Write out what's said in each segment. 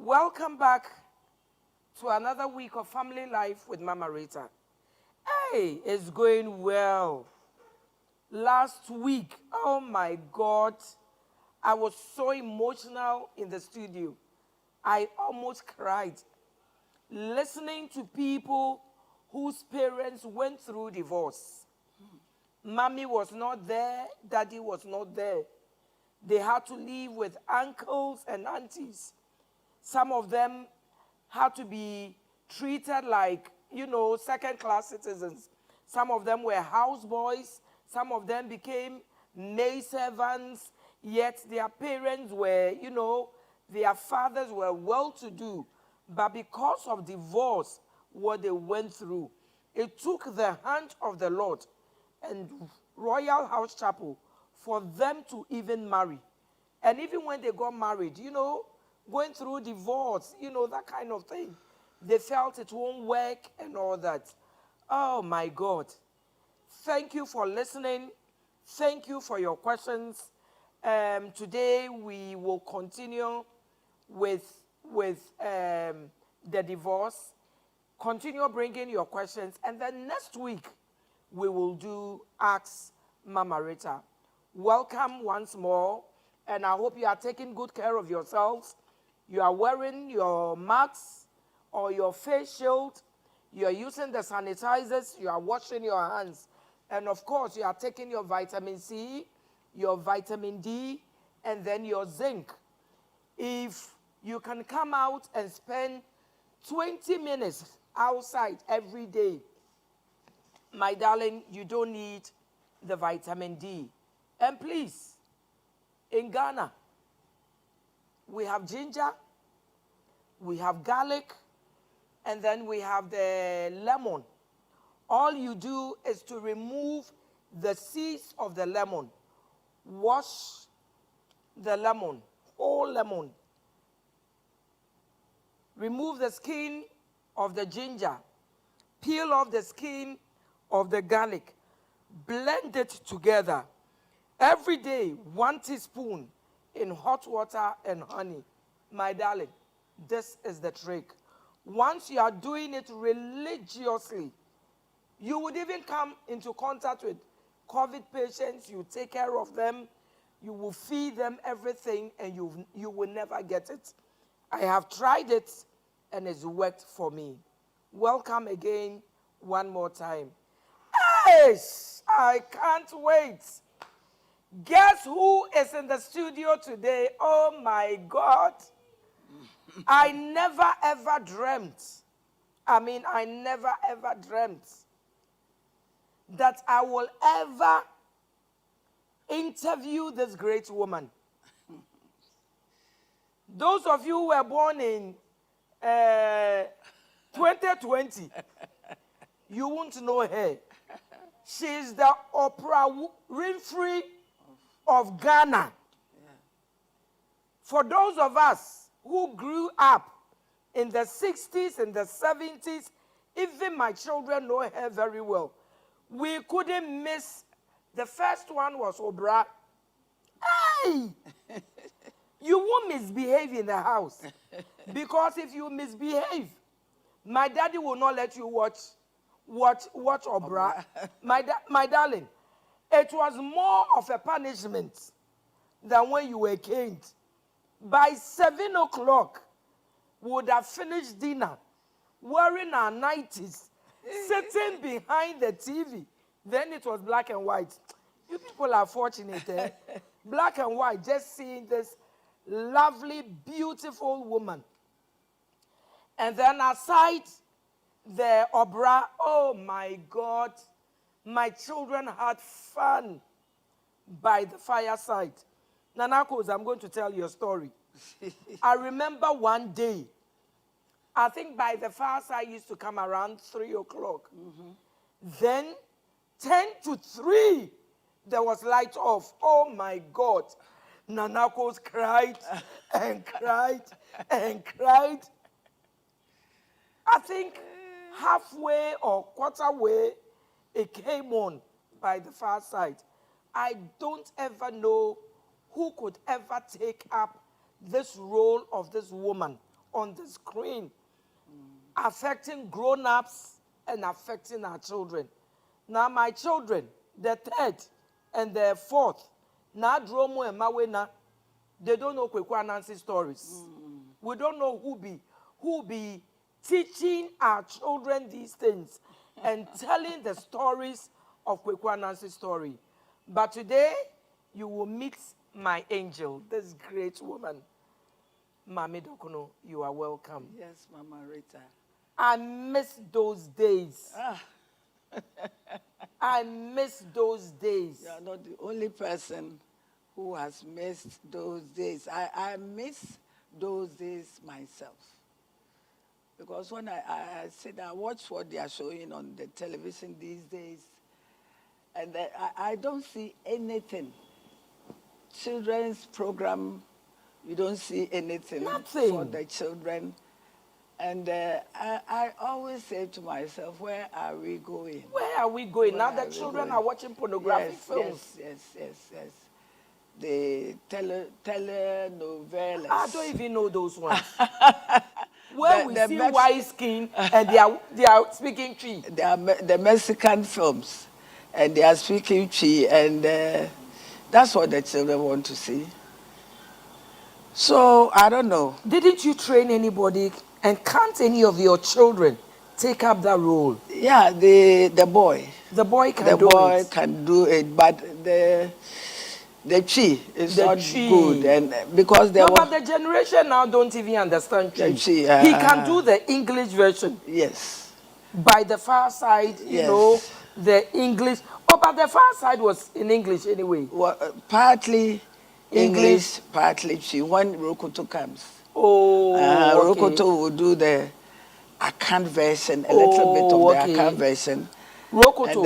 Welcome back to another week of family life with Mama Rita. Hey, it's going well. Last week, oh my God, I was so emotional in the studio. I almost cried listening to people whose parents went through divorce. Mommy was not there, daddy was not there. They had to live with uncles and aunties. Some of them had to be treated like, second-class citizens. Some of them were houseboys. Some of them became maid servants. Yet their parents were, their fathers were well-to-do. But because of divorce, what they went through, it took the hand of the Lord and Royal House Chapel for them to even marry. And even when they got married, going through divorce, that kind of thing. They felt it won't work and all that. Oh, my God. Thank you for listening. Thank you for your questions. Today, we will continue with the divorce. Continue bringing your questions. And then next week, we will do Ask Mama Rita. Welcome once more. And I hope you are taking good care of yourselves. You are wearing your masks or your face shield. You are using the sanitizers. You are washing your hands. And of course, you are taking your vitamin C, your vitamin D, and then your zinc. If you can come out and spend 20 minutes outside every day, my darling, you don't need the vitamin D. And please, in Ghana, we have ginger, we have garlic, and then we have the lemon. All you do is to remove the seeds of the lemon. Wash the lemon, whole lemon. Remove the skin of the ginger. Peel off the skin of the garlic. Blend it together. Every day, 1 teaspoon in hot water and honey. My darling, this is the trick. Once you are doing it religiously, you would even come into contact with COVID patients. You take care of them. You will feed them everything, and you will never get it. I have tried it, and it's worked for me. Welcome again one more time. Yes, I can't wait. Guess who is in the studio today? Oh, my God. I never, ever dreamt. I never, ever dreamt that I will ever interview this great woman. Those of you who were born in 2020, you won't know her. She's the Oprah Winfrey of Ghana. Yeah. For those of us who grew up in the 60s and the 70s, even my children know her very well. We couldn't miss. The first one was Oprah. Hey! You won't misbehave in the house. Because if you misbehave, my daddy will not let you watch Oprah. My darling, it was more of a punishment than when you were caned. By 7 o'clock, we would have finished dinner, wearing our 90s, sitting behind the TV. Then it was black and white. You people are fortunate, eh? Black and white, just seeing this lovely, beautiful woman. And then aside the Obra, oh my God, my children had fun by the fireside. Nanakos, I'm going to tell you a story. I remember one day, I think by the fireside used to come around 3 o'clock. Then 10 to 3, there was light off. Oh my God. Nanakos cried and cried and cried. I think halfway or quarter way, it came on by the far side. I don't ever know who could ever take up this role of this woman on the screen, affecting grown-ups and affecting our children. Now my children, the third and the fourth, now Dromo and Mawena, they don't know Kwekwa Nancy stories. We don't know who be teaching our children these things and telling the stories of Kwekwa Nancy's story. But today, you will meet my angel, this great woman. Mami Dokuno, you are welcome. Yes, Mama Rita. I miss those days. I miss those days. You are not the only person who has missed those days. I miss those days myself. Because when I sit and watch what they are showing on the television these days, and I don't see anything. Children's program, you don't see anything for the children. And I always say to myself, where are we going? Where are we going? Now the children are watching pornographic films. Yes. The telenovelas. I don't even know those ones. Where we see white skin and they are speaking Twi. They are the Mexican films, and they are speaking Twi, and that's what the children want to see. So I don't know. Didn't you train anybody, and can't any of your children take up that role? Yeah, the boy. The boy can do it. The boy can do it, but the Twi is not good, and because but the generation now don't even understand Twi. He can do the English version. Yes. By the far side, you know, the English. Oh, but the far side was in English anyway. Well, partly English, partly Twi. When Rokoto comes, Rokoto will do the account version, a little bit of the account version. Rokoto,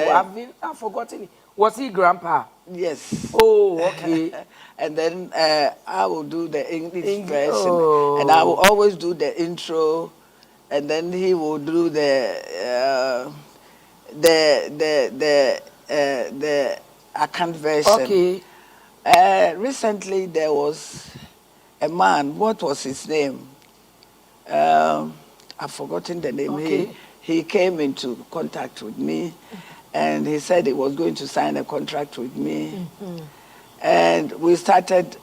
I've forgotten it. Was he grandpa? Yes. Oh, okay. And then I will do the English version, and I will always do the intro, and then he will do the account version. Okay. Recently there was a man. What was his name? I've forgotten the name. Okay. He came into contact with me. And he said he was going to sign a contract with me. And we started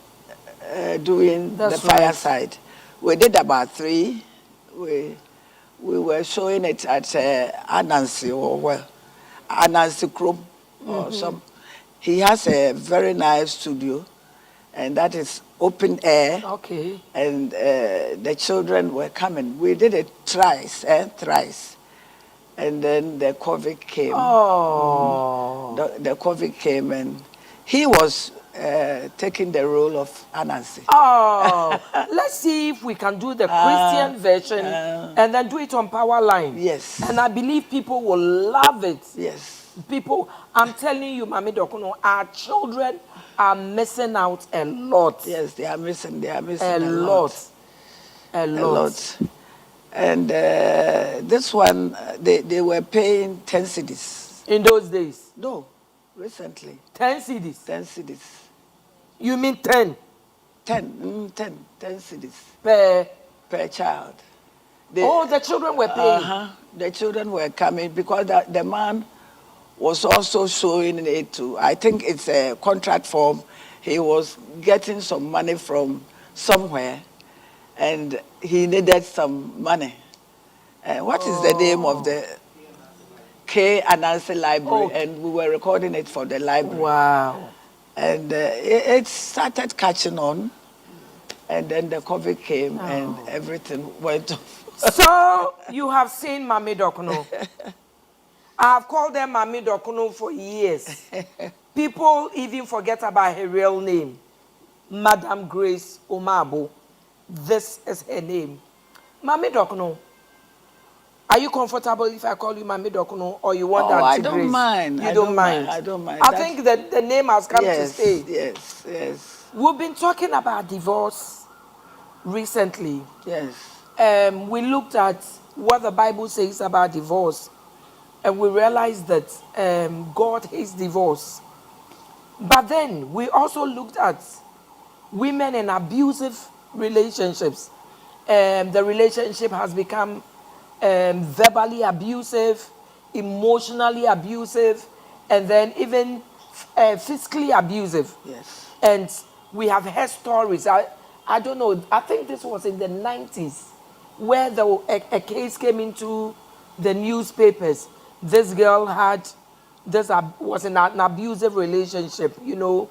doing the fireside. We did about 3. We were showing it at Anansi Krom or some. He has a very nice studio, and that is open air. Okay. And the children were coming. We did it thrice. And then the COVID came. Oh. The COVID came, and he was taking the role of Anansi. Oh. Let's see if we can do the Christian version and then do it on Power Line. Yes. And I believe people will love it. Yes. People, I'm telling you, Mami Dokuno, our children are missing out a lot. Yes, they are missing a lot. A lot. And this one, they were paying 10 cedis. In those days? No, recently. 10 cedis? 10 cedis. You mean 10? 10 cedis. Per child. The children were paying? The children were coming because the man was also showing it too. I think it's a contract form. He was getting some money from somewhere, and he needed some money. What is the name of the K Anansi Library? And we were recording it for the library. Wow. And it started catching on. And then the COVID came and everything went off. So you have seen Mami Dokuno. I have called them Mami Dokuno for years. People even forget about her real name. Madam Grace Omabo. This is her name. Mami Dokuno. Are you comfortable if I call you Mami Dokuno, or you want Auntie I don't Grace? mind. You don't mind. I don't mind. I think that the name has come to stay. Yes. We've been talking about divorce recently. Yes. We looked at what the Bible says about divorce, and we realized that God hates divorce. But then we also looked at women in abusive relationships. The relationship has become verbally abusive, emotionally abusive, and then even physically abusive. Yes. And we have heard stories. I don't know, I think this was in the 90s, where a case came into the newspapers. This girl was in an abusive relationship, you know.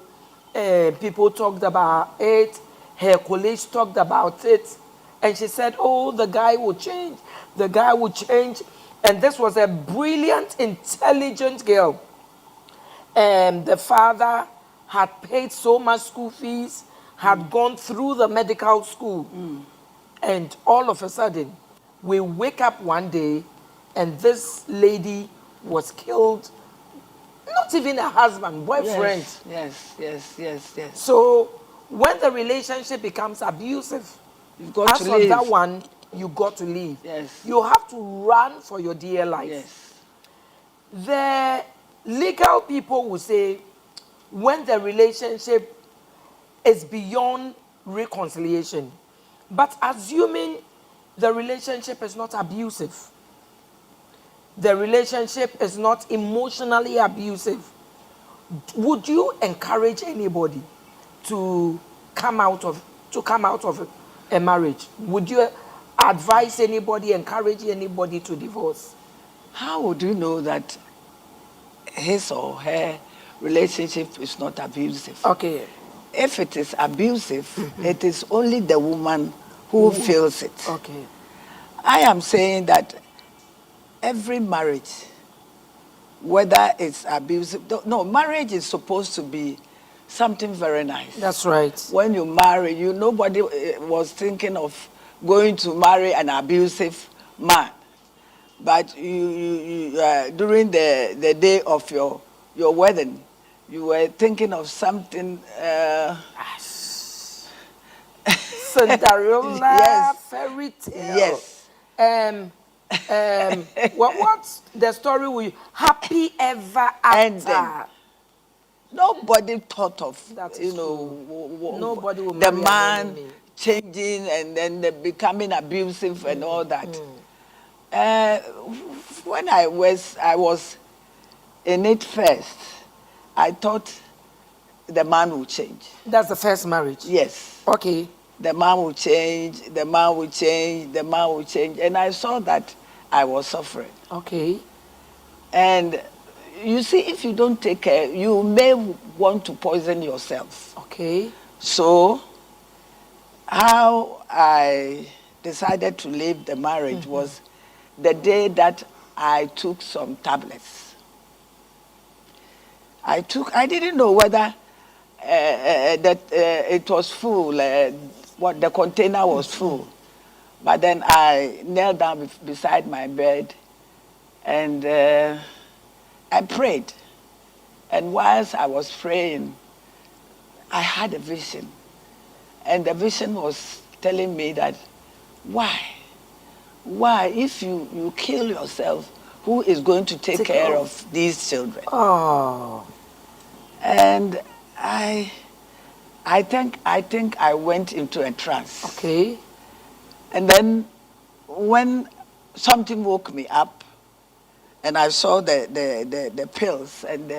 People talked about it. Her colleagues talked about it. And she said, oh, the guy will change. The guy will change. And this was a brilliant, intelligent girl. And the father had paid so much school fees, had gone through the medical school. And all of a sudden, we wake up one day and this lady was killed. Not even a husband, boyfriend. Yes. So when the relationship becomes abusive, You've got as to for leave. that one, you got to leave. Yes. You have to run for your dear life. Yes. The legal people will say when the relationship is beyond reconciliation, but assuming the relationship is not abusive, the relationship is not emotionally abusive, would you encourage anybody to come out of a marriage? Would you advise anybody, encourage anybody to divorce? How would you know that his or her relationship is not abusive? Okay. If it is abusive, it is only the woman who feels it. Okay. I am saying that every marriage, whether it's abusive, no, marriage is supposed to be something very nice. That's right. When you marry, nobody was thinking of going to marry an abusive man. But during the day of your wedding, you were thinking of something. Cinderella, Yes. fairy tale. Yes. What's the story with happy ever after? Nobody thought of, That is nobody will the marry an man enemy. changing and then becoming abusive and all that. When I was in it first, I thought the man would change. That's the first marriage? Yes. Okay. The man will change, the man will change, the man will change. And I saw that I was suffering. Okay. And you see, if you don't take care, you may want to poison yourself. Okay. So, how I decided to leave the marriage was the day that I took some tablets. I didn't know whether that it was full, what the container was full. But then I knelt down beside my bed and I prayed. And whilst I was praying, I had a vision. And the vision was telling me that, why? Why, if you kill yourself, who is going to take care of these children? Oh. And I think I went into a trance. Okay. And then when something woke me up, and I saw the pills and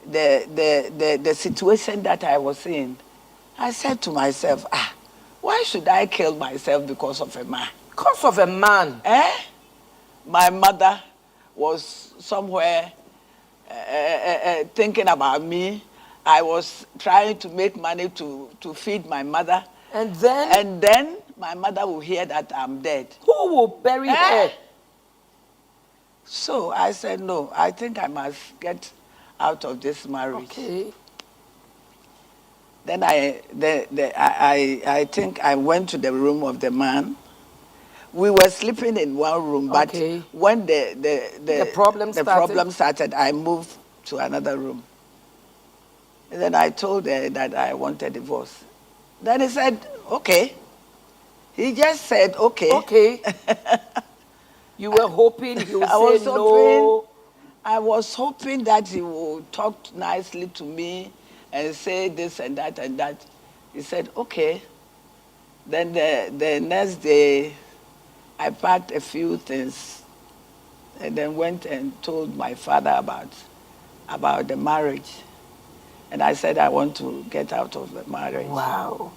the situation that I was in, I said to myself, why should I kill myself because of a man? Because of a man? My mother was somewhere thinking about me. I was trying to make money to feed my mother. And then? And then my mother will hear that I'm dead. Who will bury her? So I said, no, I think I must get out of this marriage. Okay. Then I think I went to the room of the man. We were sleeping in one room, but Okay. when The problem started, I moved to another room. And then I told her that I want a divorce. Then he said, okay. He just said, okay. Okay. You were hoping he would say no. I was hoping that he would talk nicely to me and say this and that and that. He said, okay. Then the next day, I packed a few things and then went and told my father about the marriage. And I said, I want to get out of the marriage. Wow.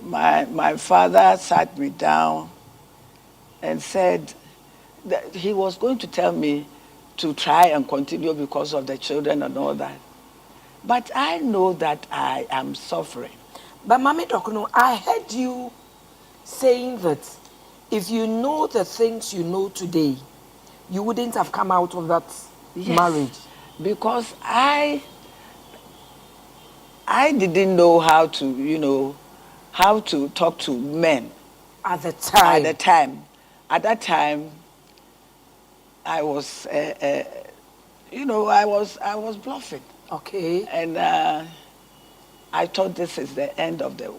My father sat me down and said that he was going to tell me to try and continue because of the children and all that. But I know that I am suffering. But Mami Dokuno, I heard you saying that if you know the things you know today, you wouldn't have come out of that marriage. Because I didn't know how to, how to talk to men. At the time. At that time, I was, I was bluffing. Okay. And I thought this is the end of the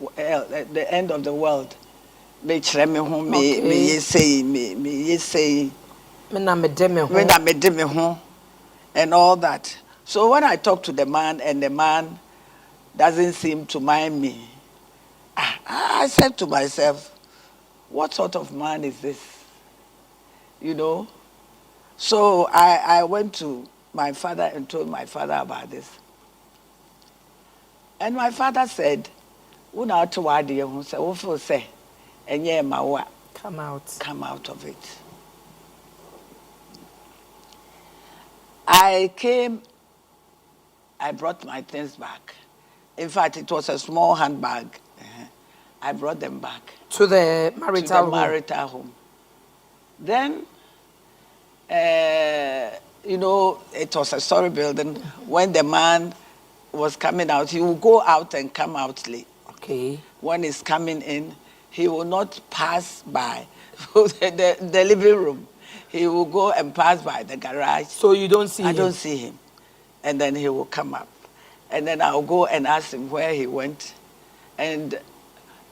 world. Me and all that. So when I talk to the man and the man doesn't seem to mind me, I said to myself, what sort of man is this? So I went to my father and told my father about this. And my father said, come out. Come out of it. I came, I brought my things back. In fact, it was a small handbag. I brought them back. To the marital home. Then, it was a story building. When the man was coming out, he would go out and come out late. Okay. When he's coming in, he will not pass by the living room. He will go and pass by the garage. So you don't see him? I don't see him. And then he will come up. And then I'll go and ask him where he went. And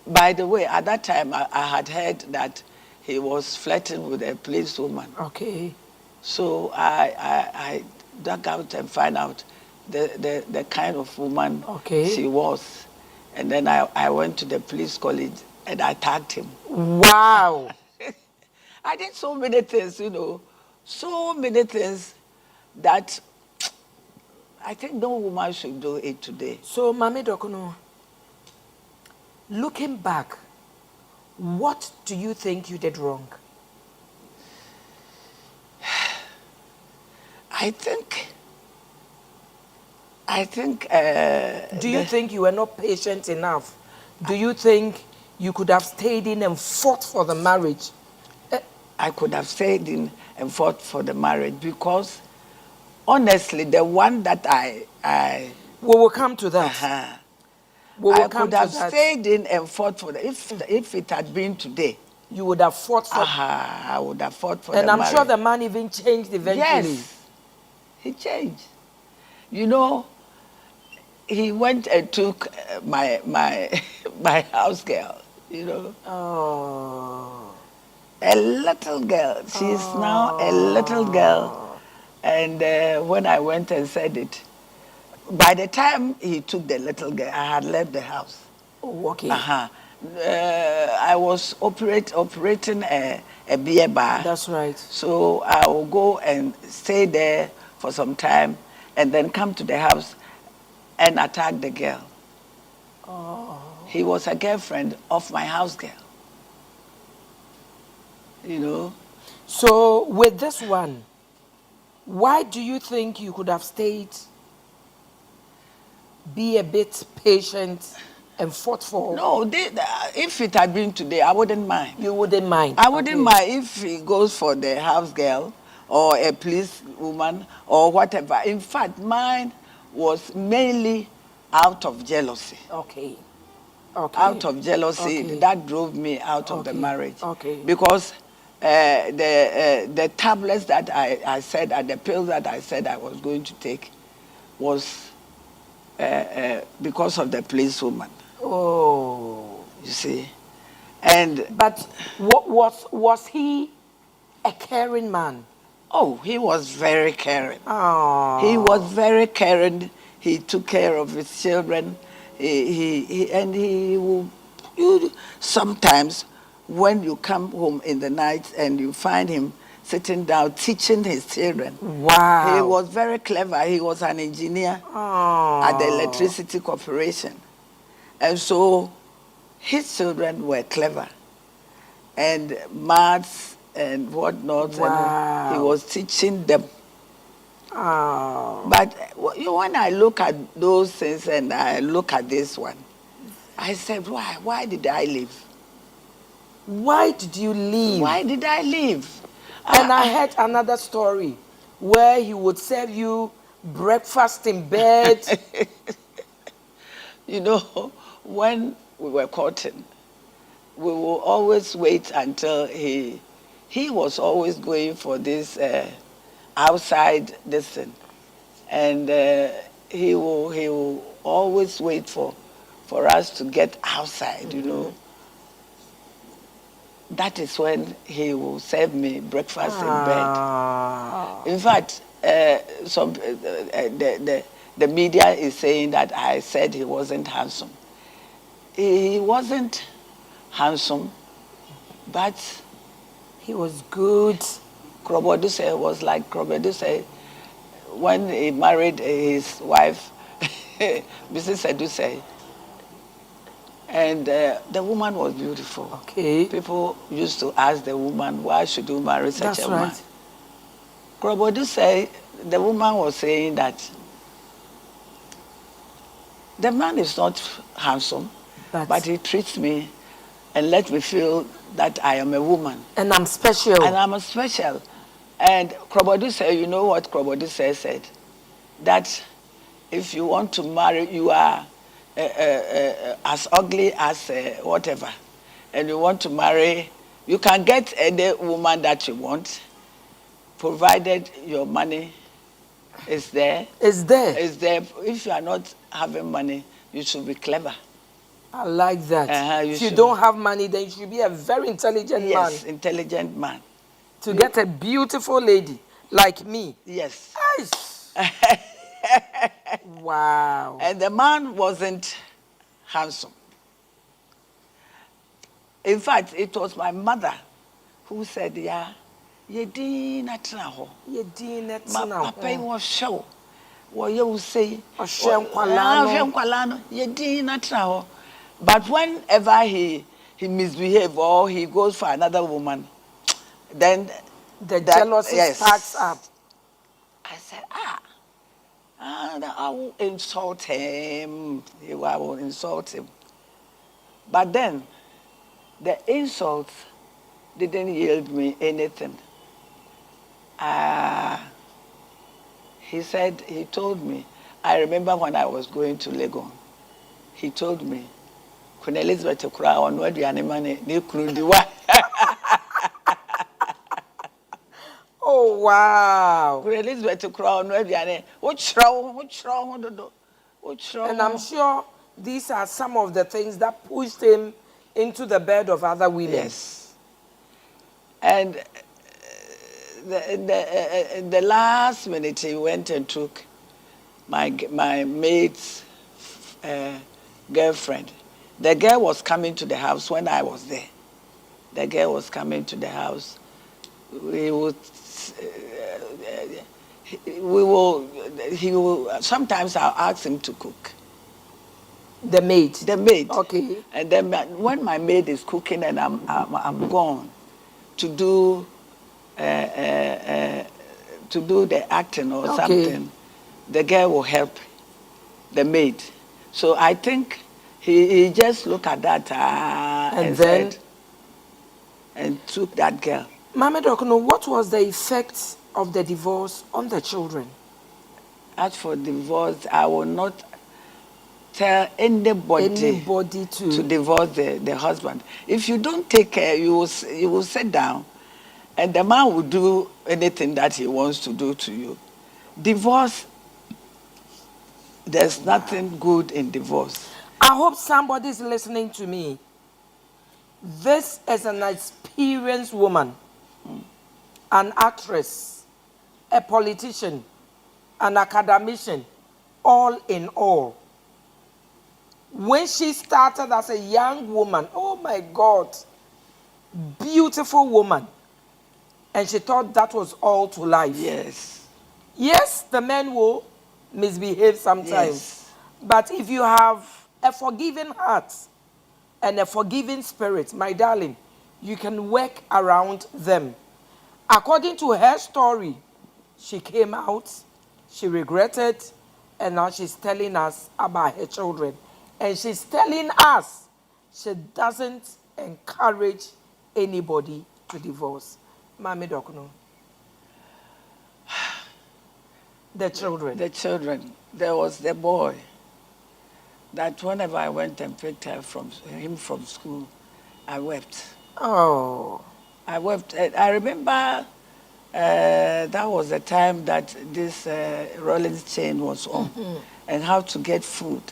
by the way, at that time, I had heard that he was flirting with a policewoman. Okay. So I dug out and found out the kind of woman she was. And then I went to the police college and I tagged him. Wow. I did so many things, so many things that I think no woman should do it today. So, Mami Dokuno, looking back, what do you think you did wrong? I think. Do you think you were not patient enough? Do you think you could have stayed in and fought for the marriage? I could have stayed in and fought for the marriage because, honestly, the one that I we will come to that. I could have stayed in and fought for the. If it had been today, you would have fought for. I would have fought for the marriage. And I'm sure the man even changed eventually. Yes, he changed. He went and took my house girl. Oh. A little girl. She is now a little girl. And when I went and said it, by the time he took the little girl, I had left the house. Oh, okay. I was operating a beer bar. That's right. So I will go and stay there for some time and then come to the house and attack the girl. Oh. He was a girlfriend of my house girl. So with this one, why do you think you could have stayed, be a bit patient, And fought for? No, if it had been today, I wouldn't mind. You wouldn't mind? I wouldn't mind if he goes for the house girl or a police woman or whatever. In fact, mine was mainly out of jealousy. Okay. Okay. Out of jealousy, Okay. that drove me out of the marriage. Okay. Because the tablets that I said, and the pills that I said I was going to take was because of the police woman. Oh. You see? And but was he a caring man? Oh, he was very caring. Oh. He was very caring. He took care of his children. He will, sometimes when you come home in the night and you find him sitting down teaching his children. Wow. He was very clever. He was an engineer at the electricity corporation. And so his children were clever and maths and whatnot. Wow. And he was teaching them. Oh. But when I look at those things and I look at this one, I said, why? Why did I leave? Why did you leave? Why did I leave? And I heard another story where he would serve you breakfast in bed. You know, when we were courting, we will always wait until he was always going for this outside listen, and he will always wait for us to get outside. You know, that is when he will serve me breakfast in bed. In fact, the media is saying that I said he wasn't handsome. He wasn't handsome, but he was good. Kroboduse was like Kroboduse when he married his wife, Mrs. Eduse. And the woman was beautiful. Okay. People used to ask the woman, why should you marry such a man? Kroboduse, the woman was saying that the man is not handsome, but he treats me and let me feel that I am a woman. And I'm special. And I'm special. And Kroboduse, you know what Kroboduse said? That if you want to marry, you are as ugly as whatever. And you want to marry, you can get any woman that you want, provided your money is there. Is there? Is there. If you are not having money, you should be clever. I like that. If you don't have money, then you should be a very intelligent man. Yes, intelligent man. To get a beautiful lady like me. Yes. Wow. And the man wasn't handsome. In fact, it was my mother who said, yeah, Yedina Traho. Yedina Traho. Papa was show. What you say? Yedina Traho. But whenever he misbehaves or he goes for another woman, then the jealousy sparks up. I said, I will insult him. I will insult him. But then, the insults didn't yield me anything. He told me, I remember when I was going to Legon, he told me, Queen Elizabeth to cry on what the animal. Oh, wow. Queen Elizabeth to cry on what the animal. What's wrong? And I'm sure these are some of the things that pushed him into the bed of other women. Yes. And the last minute he went and took my maid's girlfriend. The girl was coming to the house when I was there. The girl was coming to the house. He will, sometimes I'll ask him to cook. The maid? The maid. Okay. And then when my maid is cooking and I'm gone to do the acting or something, the girl will help the maid. So I think He just looked at that and then said, and took that girl. Mama Dokuno, what was the effect of the divorce on the children? As for divorce, I will not tell anybody to divorce the husband. If you don't take care, you will sit down, and the man will do anything that he wants to do to you. Divorce, there's nothing good in divorce. I hope somebody is listening to me. This is an experienced woman, an actress, a politician, an academician, all in all. When she started as a young woman, oh my God, beautiful woman. And she thought that was all to life. Yes. Yes, the men will misbehave sometimes. Yes. But if you have a forgiving heart and a forgiving spirit, my darling, you can work around them. According to her story, she came out, she regretted, and now she's telling us about her children. And she's telling us she doesn't encourage anybody to divorce. Mami Dokuno. The children. The children. There was the boy that whenever I went and picked him from school, I wept. Oh. I wept. I remember that was the time that this rolling chain was on, and how to get food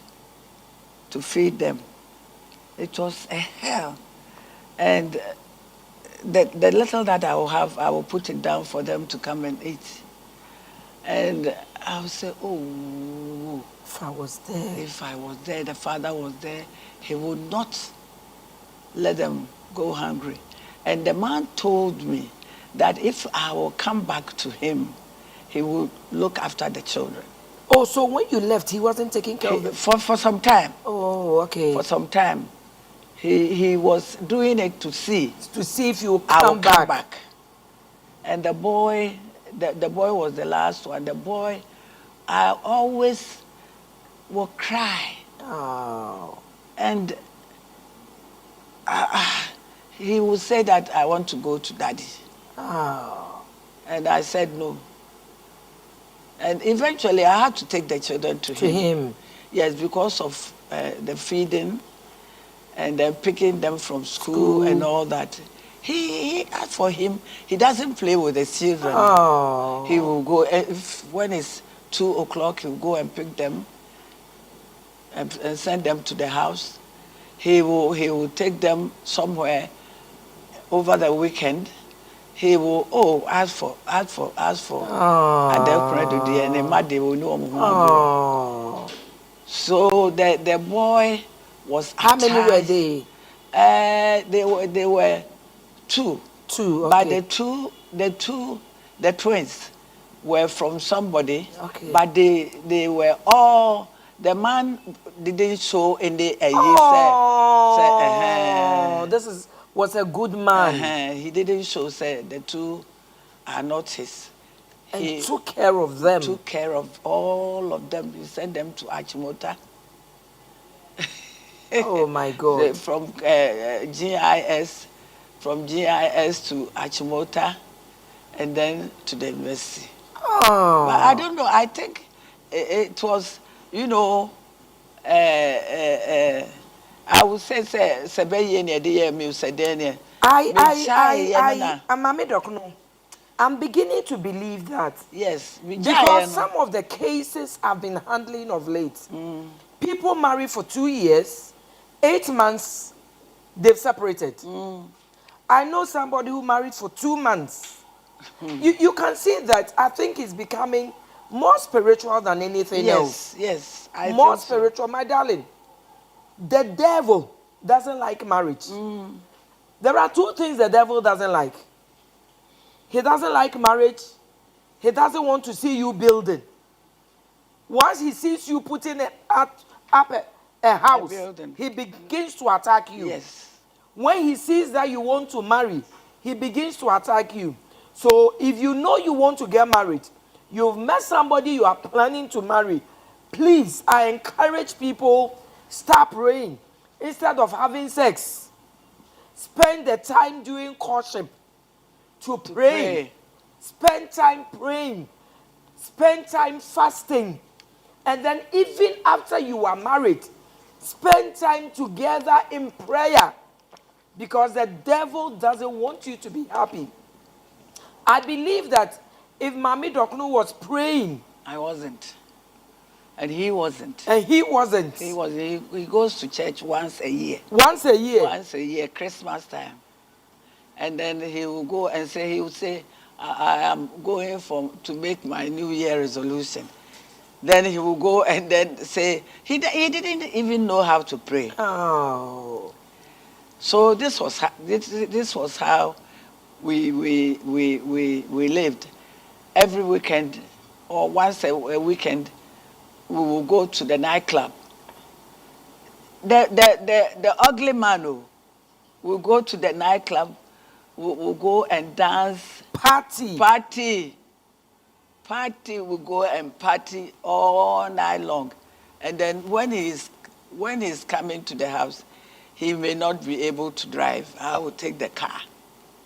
to feed them. It was a hell. And the little that I will have, I will put it down for them to come and eat. And I would say, oh, if I was there. If I was there, the father was there, he would not let them go hungry. And the man told me that if I will come back to him, he would look after the children. Oh, so when you left, he wasn't taking care of them? For some time. Oh, okay. For some time. He was doing it to see. To see if you come back. And the boy was the last one. The boy, I always will cry. Oh. And he would say that I want to go to daddy. Oh. And I said no. And eventually I had to take the children to him. Yes, because of the feeding and then picking them from school and all that. He as for him, he doesn't play with the children. Oh. He will go, when it's 2 o'clock, he'll go and pick them and send them to the house. He will take them somewhere over the weekend. He will ask for. And then so the boy was How attached. many were they? They were two. Two, But okay. the twins were from somebody. Okay. But they were all, the man didn't show any this was a good man. He didn't show, say, the two are not his. And he took care of them. Took care of all of them. He sent them to Achimota. Oh, my God. From GIS to Achimota, and then to the university. Oh. But I don't know. I think it was, I would say, I'm beginning to believe that. Yes. Because some of the cases I've been handling of late, people marry for 2 years, 8 months, they've separated. I know somebody who married for 2 months. You can see that I think it's becoming more spiritual than anything else. Yes, more spiritual, my darling. The devil doesn't like marriage. There are 2 things the devil doesn't like. He doesn't like marriage. He doesn't want to see you building. Once he sees you putting up a house, he begins to attack you. Yes. When he sees that you want to marry, he begins to attack you. So if you know you want to get married, you've met somebody you are planning to marry, please, I encourage people, Start praying. Instead of having sex, spend the time doing courtship to pray. Spend time praying. Spend time fasting. And then even after you are married, spend time together in prayer. Because the devil doesn't want you to be happy. I believe that if Mami Dokno was praying, I wasn't. And he wasn't. And he wasn't. He goes to church once a year. Once a year? Once a year, Christmas time. And then he will go and say, I am going to make my New Year resolution. Then he will go and then say, he didn't even know how to pray. Oh. So this was how we lived. Every weekend or once a weekend, we will go to the nightclub. The ugly man will go to the nightclub, will go and dance. Party. Will go and party all night long. And then when he's coming to the house, he may not be able to drive. I will take the car.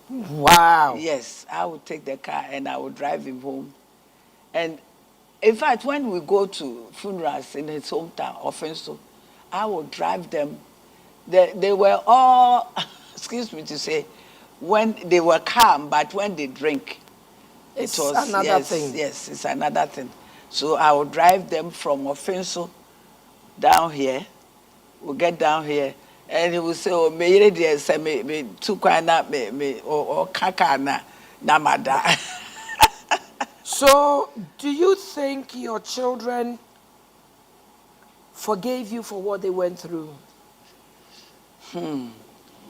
Wow. Yes, I will take the car and I will drive him home. And in fact, when we go to funerals in his hometown, Offenso, I will drive them. They were all, excuse me to say, when they were calm, but when they drink, it's another thing. Yes, it's another thing. So I will drive them from Offenso down here. We'll get down here, and he will say, "Oh, me ready? Say me tukwana me or kakana namada." So, do you think your children forgave you for what they went through?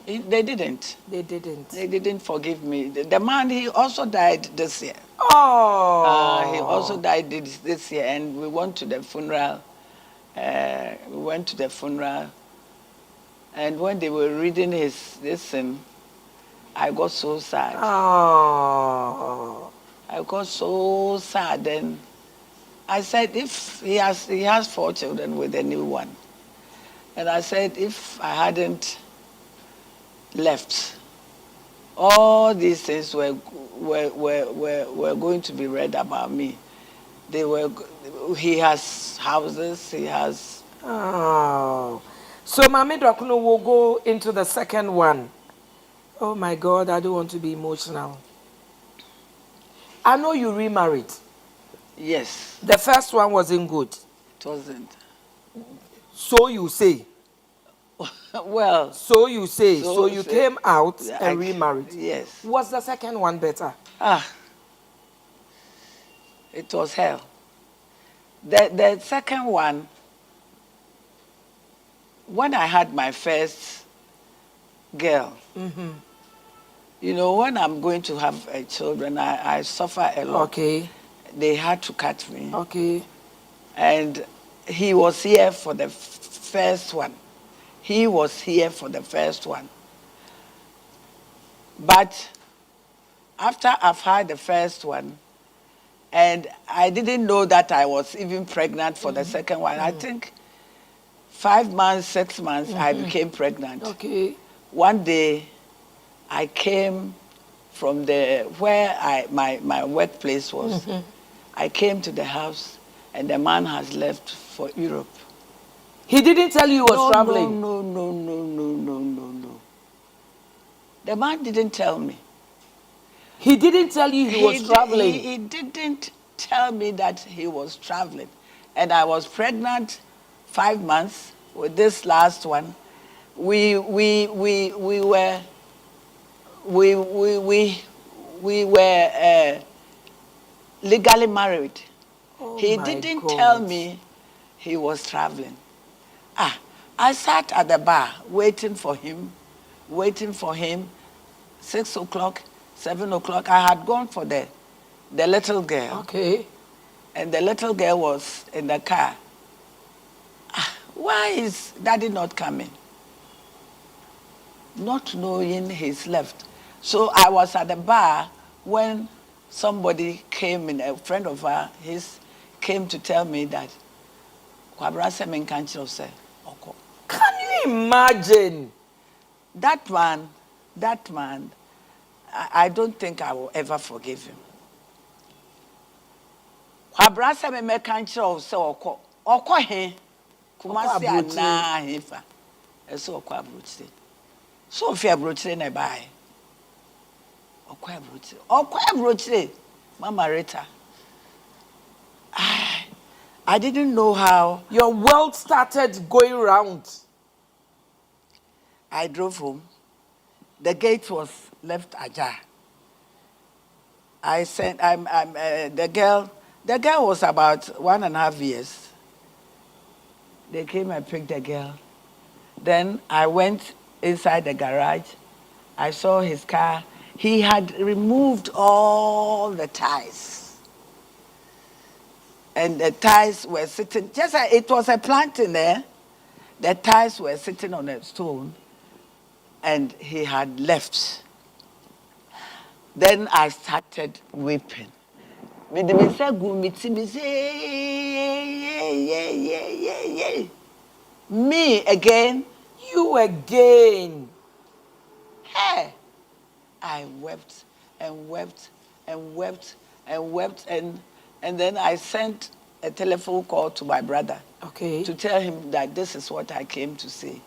They didn't. They didn't. They didn't forgive me. The man, he also died this year. Oh. He also died this year, and we went to the funeral. And when they were reading this thing, I got so sad. Oh. I got so sad. And I said, if he has 4 children with a new one. And I said, if I hadn't left, all these things were going to be read about me. He has houses, he has. Oh. So Mami Dokuno will go into the second one. Oh my God, I don't want to be emotional. I know you remarried. Yes. The first one wasn't good. It wasn't. So you say. Well. So you say. So you came out and remarried. Yes. Was the second one better? It was hell. The second one, when I had my first girl, you know, when I'm going to have children, I suffer a lot. Okay. They had to cut me. Okay. And he was here for the first one. He was here for the first one. But after I've had the first one, and I didn't know that I was even pregnant for the second one. I think 5 months, 6 months, I became pregnant. Okay. One day, I came from where my workplace was. I came to the house, and the man has left for Europe. He didn't tell you he was traveling? No. The man didn't tell me. He didn't tell you he was traveling? He didn't tell me that he was traveling. And I was pregnant 5 months with this last one. We were legally married. Oh, he didn't tell me he was traveling. I sat at the bar waiting for him. 6 o'clock, 7 o'clock. I had gone for the little girl. Okay. And the little girl was in the car. Why is Daddy not coming? Not knowing he's left. So I was at the bar when somebody came in, a friend of his came to tell me that Kwabra Semen Kanchil said, Imagine. That man, I don't think I will ever forgive him. Abrasa me mekanchira so okọ he Kumasi ana hefa eso okọ abrochire. So fi abrochire na bai. Okọ abrochire. Mama Rita. I didn't know how Your world started going round. I drove home. The gate was left ajar. I sent the girl was about 1.5 years. They came and picked the girl. Then I went inside the garage. I saw his car. He had removed all the ties. And the ties were sitting, just like it was a plant in there. The ties were sitting on a stone. And he had left. Then I started weeping. Me again. You again. Hey, I wept and wept and wept and wept and then I sent a telephone call to my brother. Okay. To tell him that this is what I came to say.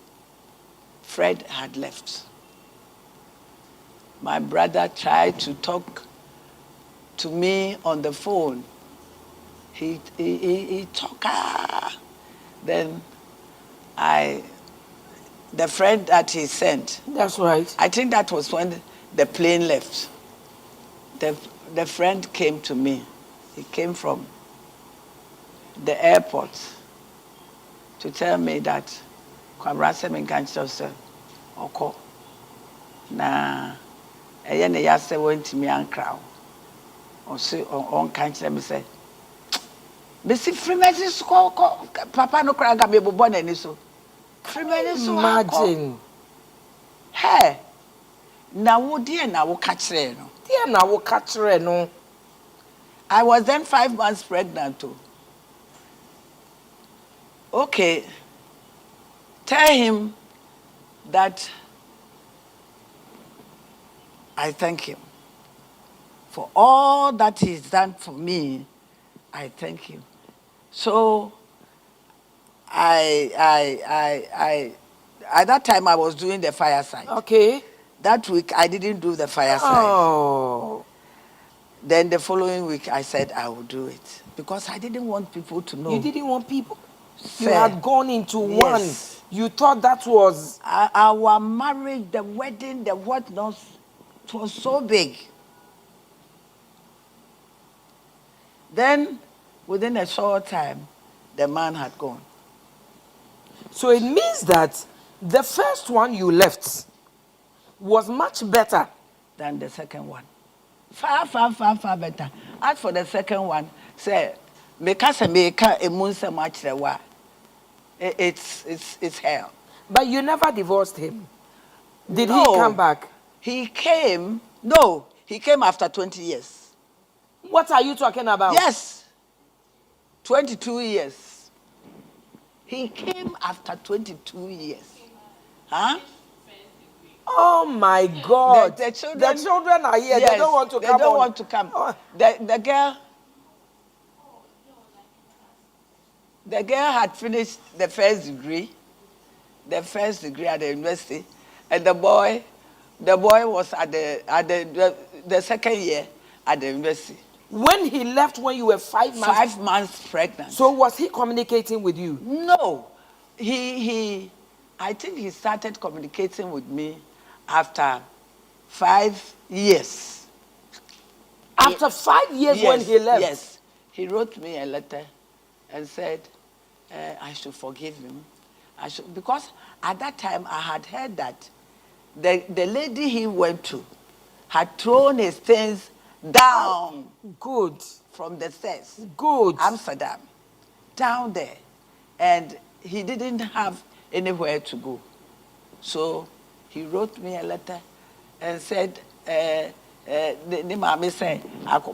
Fred had left. My brother tried to talk to me on the phone. He talked. Then the friend that he sent. That's right. I think that was when the plane left. The friend came to me. He came from the airport to tell me that Kwabrase Menkancho said, Oko, na eyene yase went me and crown. Or say on country me say, Missy Freemasons Papa no craga me born any so. Freemasons Imagine. Hey, now wo dear now wo catch no. Dear now wo catch no. I was then 5 months pregnant too. Okay. Tell him that I thank him for all that he's done for me. I thank him. So at that time I was doing the fireside. Okay. That week I didn't do the fireside. Oh. Then the following week I said I would do it because I didn't want people to know. You didn't want people. You Fair. had gone into one. Yes. You thought that was Our marriage, the wedding, the whatnot, it was so big. Then, within a short time, the man had gone. So it means that the first one you left was much better Than the second one. Far better. As for the second one, say, because it's hell. But you never divorced him. Did No. he come back? He came after 20 years. What are you talking about? Yes. 22 years. He came after 22 years. Huh? Oh my God. The children are here. Yes, they don't want to they come. don't want to come. Oh. The girl had finished the first degree at the university, and the boy was at the second year at the university. When he left when you were 5 months? 5 months pregnant. So was he communicating with you? No. I think he started communicating with me after 5 years. After 5 years Yes, when he left? Yes. He wrote me a letter and said, I should forgive him. Because at that time I had heard that the lady he went to had thrown his things down. Good. From the stairs. Good. Amsterdam. Down there. And he didn't have anywhere to go. So he wrote me a letter and said, the mommy said,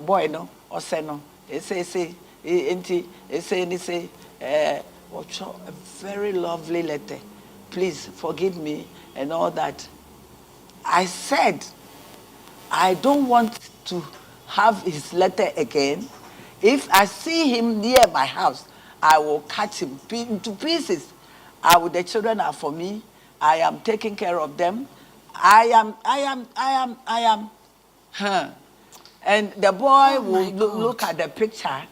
boy no, or say no. He say, a very lovely letter. please forgive me and all that. I said, I don't want to have his letter again. If I see him near my house, I will cut him into pieces. The children are for me. I am taking care of them. I am. Huh. And the boy will look at the picture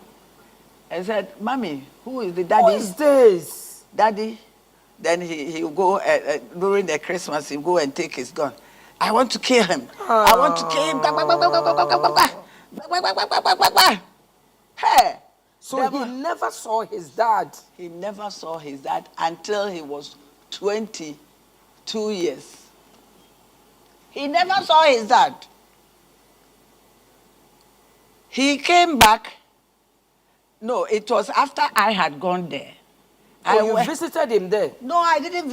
and said, Mommy, who is the daddy? Who is this? Daddy. Then he'll go, during the Christmas, he'll go and take his gun. I want to kill him. I want to kill him. Hey. So he never saw his dad. He never saw his dad until he was 22 years. He never saw his dad. He came back. No, it was after I had gone there. You visited him there? No, I didn't.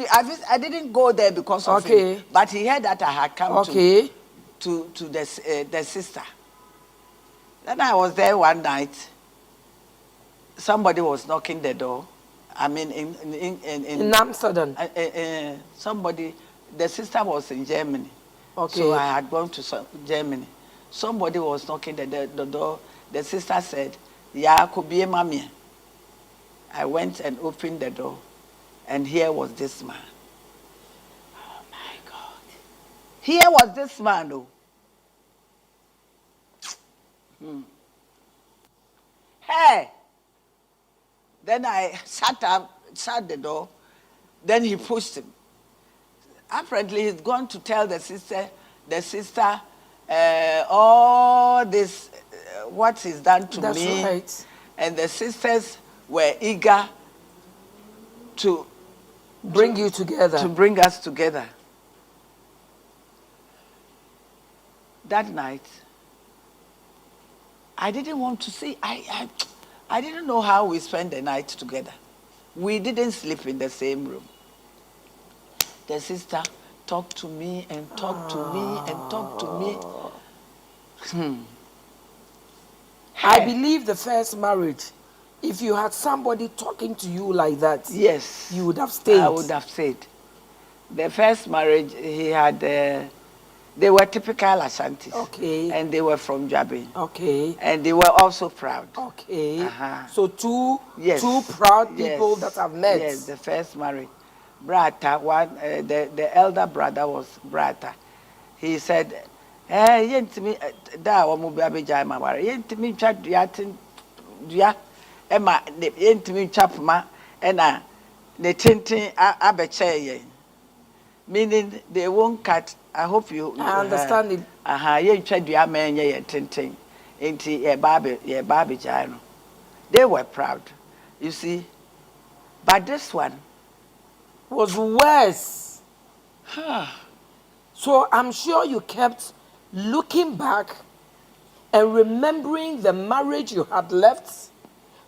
I didn't go there because of him. But he heard that I had come to the sister. Then I was there one night. Somebody was knocking the door. I mean, in Amsterdam. Somebody, the sister was in Germany. So I had gone to Germany. Somebody was knocking the door. The sister said, "Yeah, could be a mommy." I went and opened the door, and here was this man. Oh my God! Here was this man, though. Hey! Then I shut the door. Then he pushed him. Apparently, he's gone to tell the sister, all this, what he's done to me. Right. And the sisters were eager to bring you together. To bring us together. That night, I didn't want to see. I didn't know how we spent the night together. We didn't sleep in the same room. The sister talked to me and talked to me and talked to me. I believe the first marriage, if you had somebody talking to you like that, yes, you would have stayed. I would have stayed. The first marriage, he had, they were typical Ashantis. Okay. And they were from Jabi. Okay. And they were also proud. Okay. So two proud people that I've met. Yes, the first marriage. Brata, the elder brother was Brata. He said, "Hey, yentimi da wa mu bi abejai ma ware. Yentimi twa duatin dua e ma yentimi twa poma e na ne tintin abeche yen." Meaning they won't cut. I hope you understand it. Ye twa dua ma enye ye tintin. Enti ye babejai no. They were proud. You see. But this one was worse. So I'm sure you kept looking back and remembering the marriage you had left,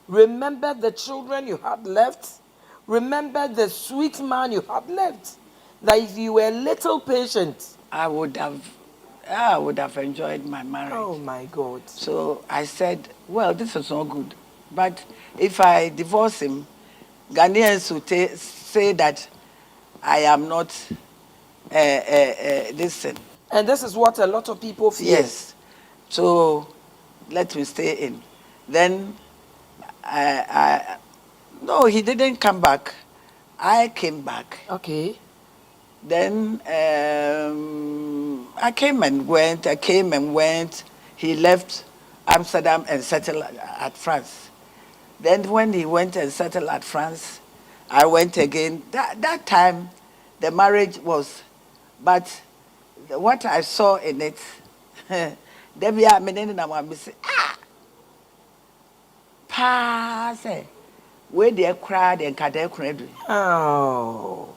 remember the children you had left, remember the sweet man you had left. That if you were a little patient, I would have enjoyed my marriage. Oh my God. So I said, well, this is not good. But if I divorce him, Ghanaians would say that I am not this. And this is what a lot of people fear. Yes. So let me stay in. Then no, he didn't come back. I came back. Okay. Then I came and went. He left Amsterdam and settled at France. Then when he went and settled at France, I went again. That time, the marriage was, but what I saw in it, Debbie, I mean, pass, where they cried and Kade cried. Oh.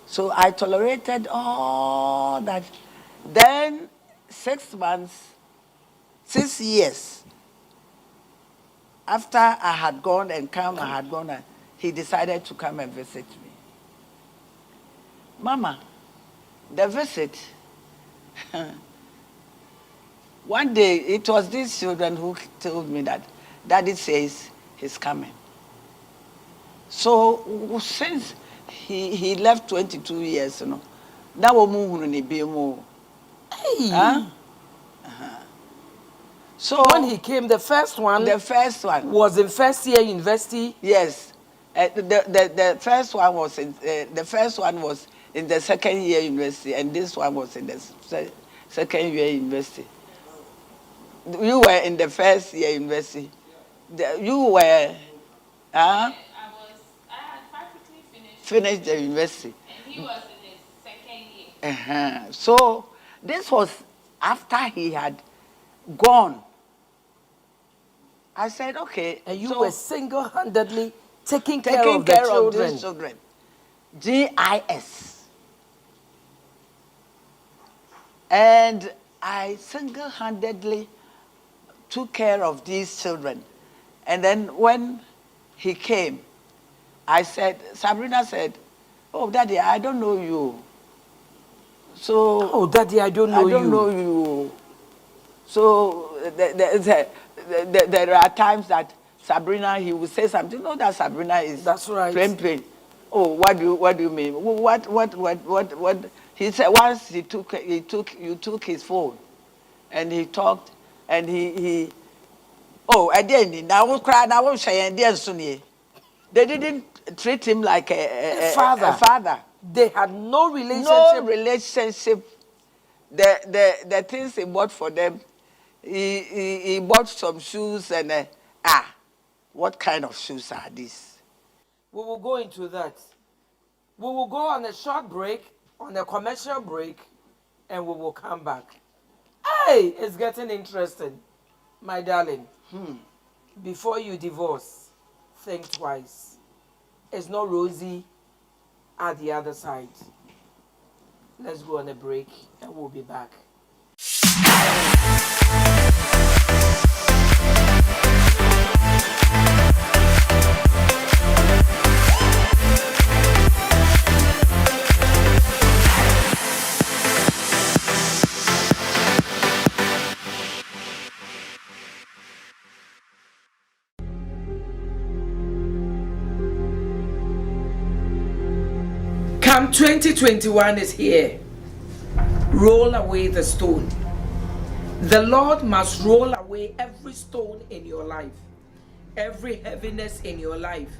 So I tolerated all that. Then 6 months, 6 years after I had gone and come, he decided to come and visit me. Mama, the visit, one day it was these children who told me that Daddy says he's coming. So since he left 22 years, you know. That woman ni be more. Hey. Huh? So when he came, the first one was in first year university. Yes, the first one was in the second year university, and this one was in the second year university. You were in the first year university. You were, I had practically finished the university. And he was in his second year. So this was after he had gone. I said, okay. And you were single-handedly taking care of these children. GIS. And I single-handedly took care of these children. And then when he came, Sabrina said, oh, Daddy, I don't know you. So, oh, Daddy, I don't know you. I don't know you. So there are times that Sabrina, he will say something. You know that Sabrina is. That's right. Plain. Oh, what do you mean? What? He said once you took his phone, and he talked, and he. Oh, I didn't. Now cry. Now say they didn't treat him like a father. They had no relationship. No relationship. The things he bought for them, he bought some shoes and what kind of shoes are these? We will go into that. We will go on a short break, on a commercial break, and we will come back. Hey, it's getting interesting, my darling. Before you divorce, think twice. It's not rosy at the other side. Let's go on a break and we'll be back. Come 2021 is here. Roll away the stone. The Lord must roll away every stone in your life, every heaviness in your life,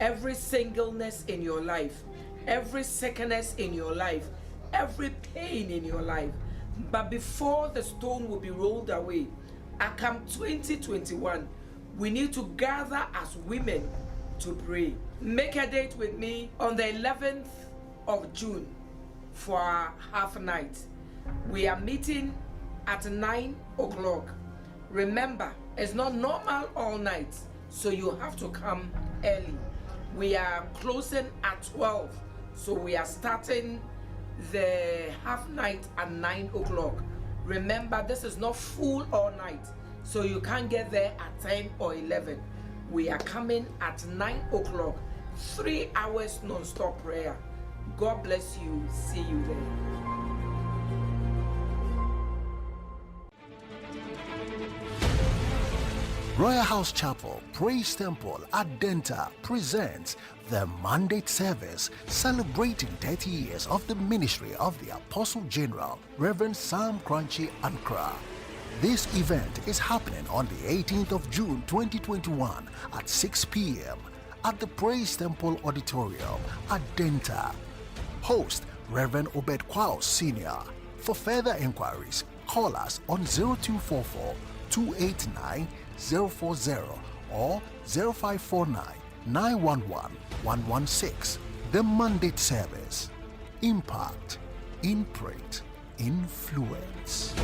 every singleness in your life, every sickness in your life, every pain in your life. But before the stone will be rolled away, at come 2021, we need to gather as women to pray. Make a date with me on the 11th of June for our half night. We are meeting at 9 o'clock. Remember, it's not normal all night, so you have to come early. We are closing at 12, so we are starting the half night at 9 o'clock. Remember, this is not full all night, so you can't get there at 10 or 11. We are coming at 9 o'clock, 3 hours non-stop prayer. God bless you. See you there. Royal House Chapel Praise Temple at Denta presents the Mandate Service, celebrating 30 years of the ministry of the Apostle General, Reverend Sam Crunchy Ankra. This event is happening on the 18th of June 2021 at 6 p.m. at the Praise Temple Auditorium at Denta. Host Reverend Obed Kwaos Sr. For further inquiries, call us on 0244 289 040 or 0549 911 116. The Mandate Service. Impact, imprint, influence.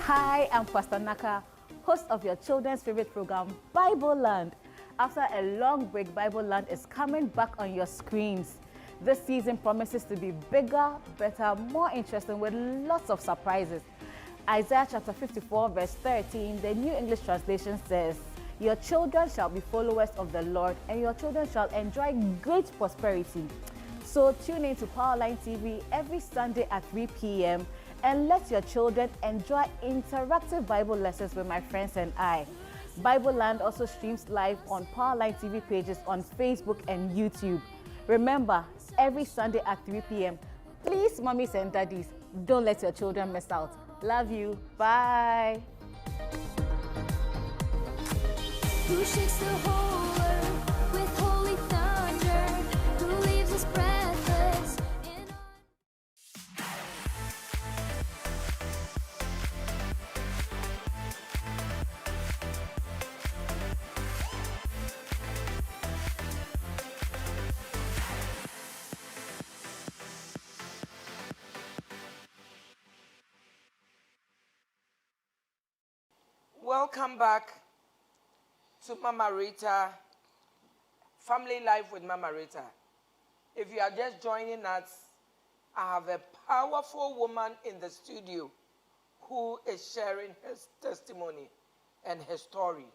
Hi, I'm Pastor Naka, host of your children's favorite program, Bible Land. After a long break, Bible Land is coming back on your screens. This season promises to be bigger, better, more interesting with lots of surprises. Isaiah chapter 54 verse 13, the New English Translation says, Your children shall be followers of the Lord, and your children shall enjoy great prosperity. So tune in to Powerline TV every Sunday at 3 p.m. and let your children enjoy interactive Bible lessons with my friends and I. Bible Land also streams live on Powerline TV pages on Facebook and YouTube. Remember, every Sunday at 3 p.m. Please, mommies and daddies, don't let your children miss out. Love you. Bye. Who shakes the whole earth with holy thunder? Who leaves us breathless in Welcome back to Mama Rita, Family Life with Mama Rita. If you are just joining us, I have a powerful woman in the studio who is sharing her testimony and her story.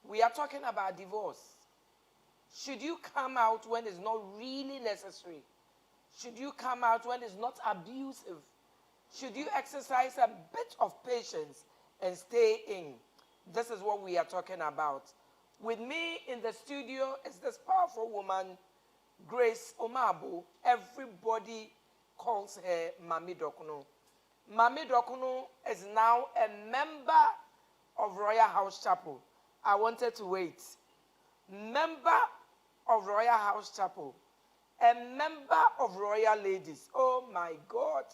We are talking about divorce. Should you come out when it's not really necessary? Should you come out when it's not abusive? Should you exercise a bit of patience and stay in? This is what we are talking about. With me in the studio is this powerful woman, Grace Omabo. Everybody calls her Mami Dokuno. Mami Dokuno is now a member of Royal House Chapel. I wanted to wait. Member of Royal House Chapel. A member of Royal Ladies. Oh my God.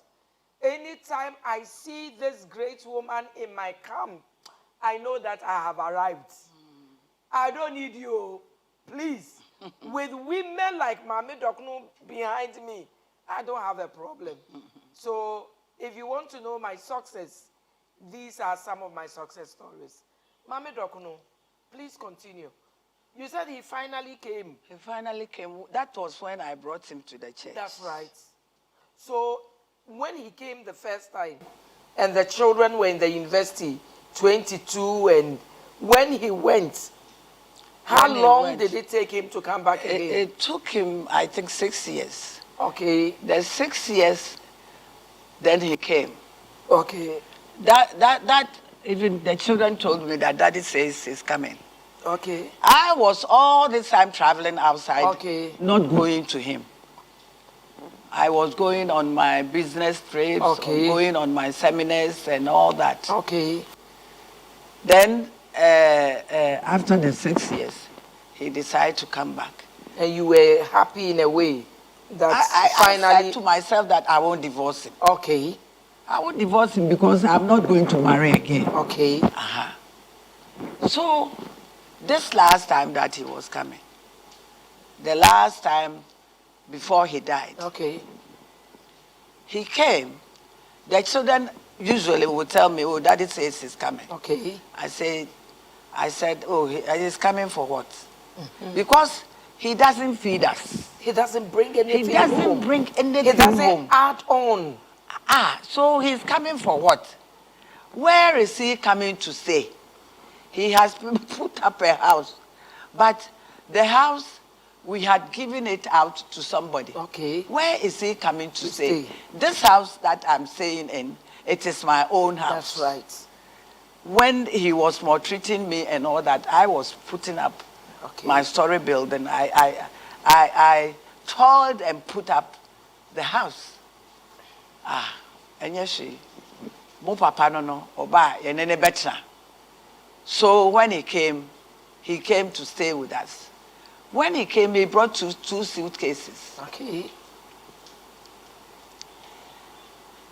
Anytime I see this great woman in my camp, I know that I have arrived. I don't need you, please. With women like Mami Dokno behind me, I don't have a problem. So if you want to know my success, these are some of my success stories. Mami Dokno, please continue. You said he finally came. He finally came. That was when I brought him to the church. That's right. So when he came the first time, and the children were in the university, 22, and when he went, how long did it take him to come back again? It took him, I think, 6 years. Okay. The 6 years, then he came. Okay. That even the children told me that Daddy says he's coming. Okay. I was all this time traveling outside, Okay. not going to him. I was going on my business trips, Okay. going on my seminars and all that. Okay. Then, after the 6 years, he decided to come back. And you were happy in a way that I finally... said to myself that I won't divorce him. Okay. I won't divorce him because I'm not going to marry again. Okay. So, this last time that he was coming, the last time before he died, Okay. he came. The children usually would tell me, oh, Daddy says he's coming. Okay. I said, oh, he's coming for what? Because he doesn't feed us. He doesn't bring anything He doesn't home. bring anything He doesn't home. add on. So he's coming for what? Where is he coming to stay? He has put up a house. But the house, we had given it out to somebody. Okay. Where is he coming to stay? stay. This house that I'm staying in, it is my own house. That's right. When he was maltreating me and all that, I was putting up my story building. I toiled and put up the house. And yes, mo papa no oba yenene betra. So when he came to stay with us. When he came, he brought two suitcases. Okay.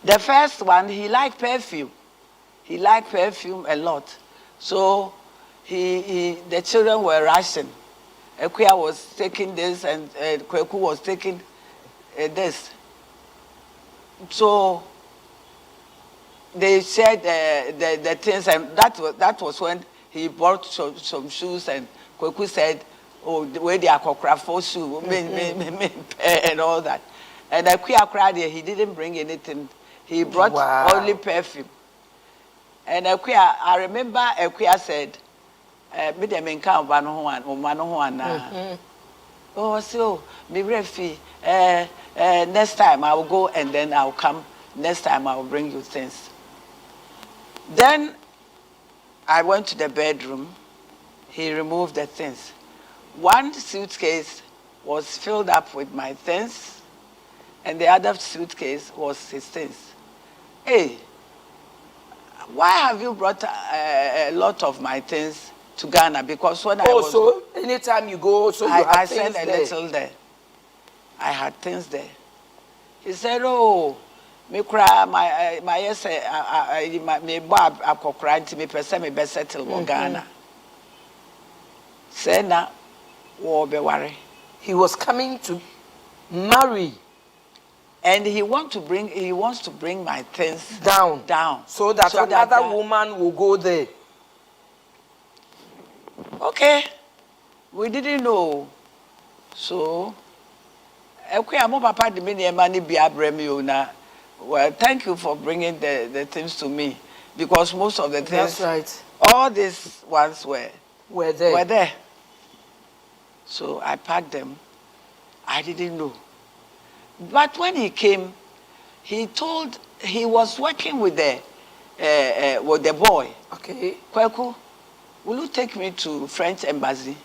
The first one, he liked perfume. He liked perfume a lot. So the children were rushing. Ekuya was taking this and Kweku was taking this. So they shared the things, and that was when he bought some shoes, and Kweku said, oh, the way they are for shoe, and all that. And Ekuya cried, he didn't bring anything. He brought only perfume. And Ekuya, I remember Ekuya said, me dem nka oba no ho an oma no ho ana. Oh, so me refi next time I will go and then I will come. Next time I will bring you things. Then I went to the bedroom. He removed the things. One suitcase was filled up with my things, and the other suitcase was his things. Hey, why have you brought a lot of my things to Ghana? Because when I was... so anytime you go, so you I have things sent a there. little there. I had things there. He said, oh, me cry, my yes, me bob akokra nti me pese me be settle wo Ghana. Say na wo be worry. He was coming to marry And he wants to bring my things down, so that another woman will go there. Okay, we didn't know. So, papa de me money be na. Well, thank you for bringing the things to me, because most of the things, That's right, all these ones were there. So I packed them. I didn't know. But when he came, he was working with the boy. Okay. Kweku, will you take me to French embassy?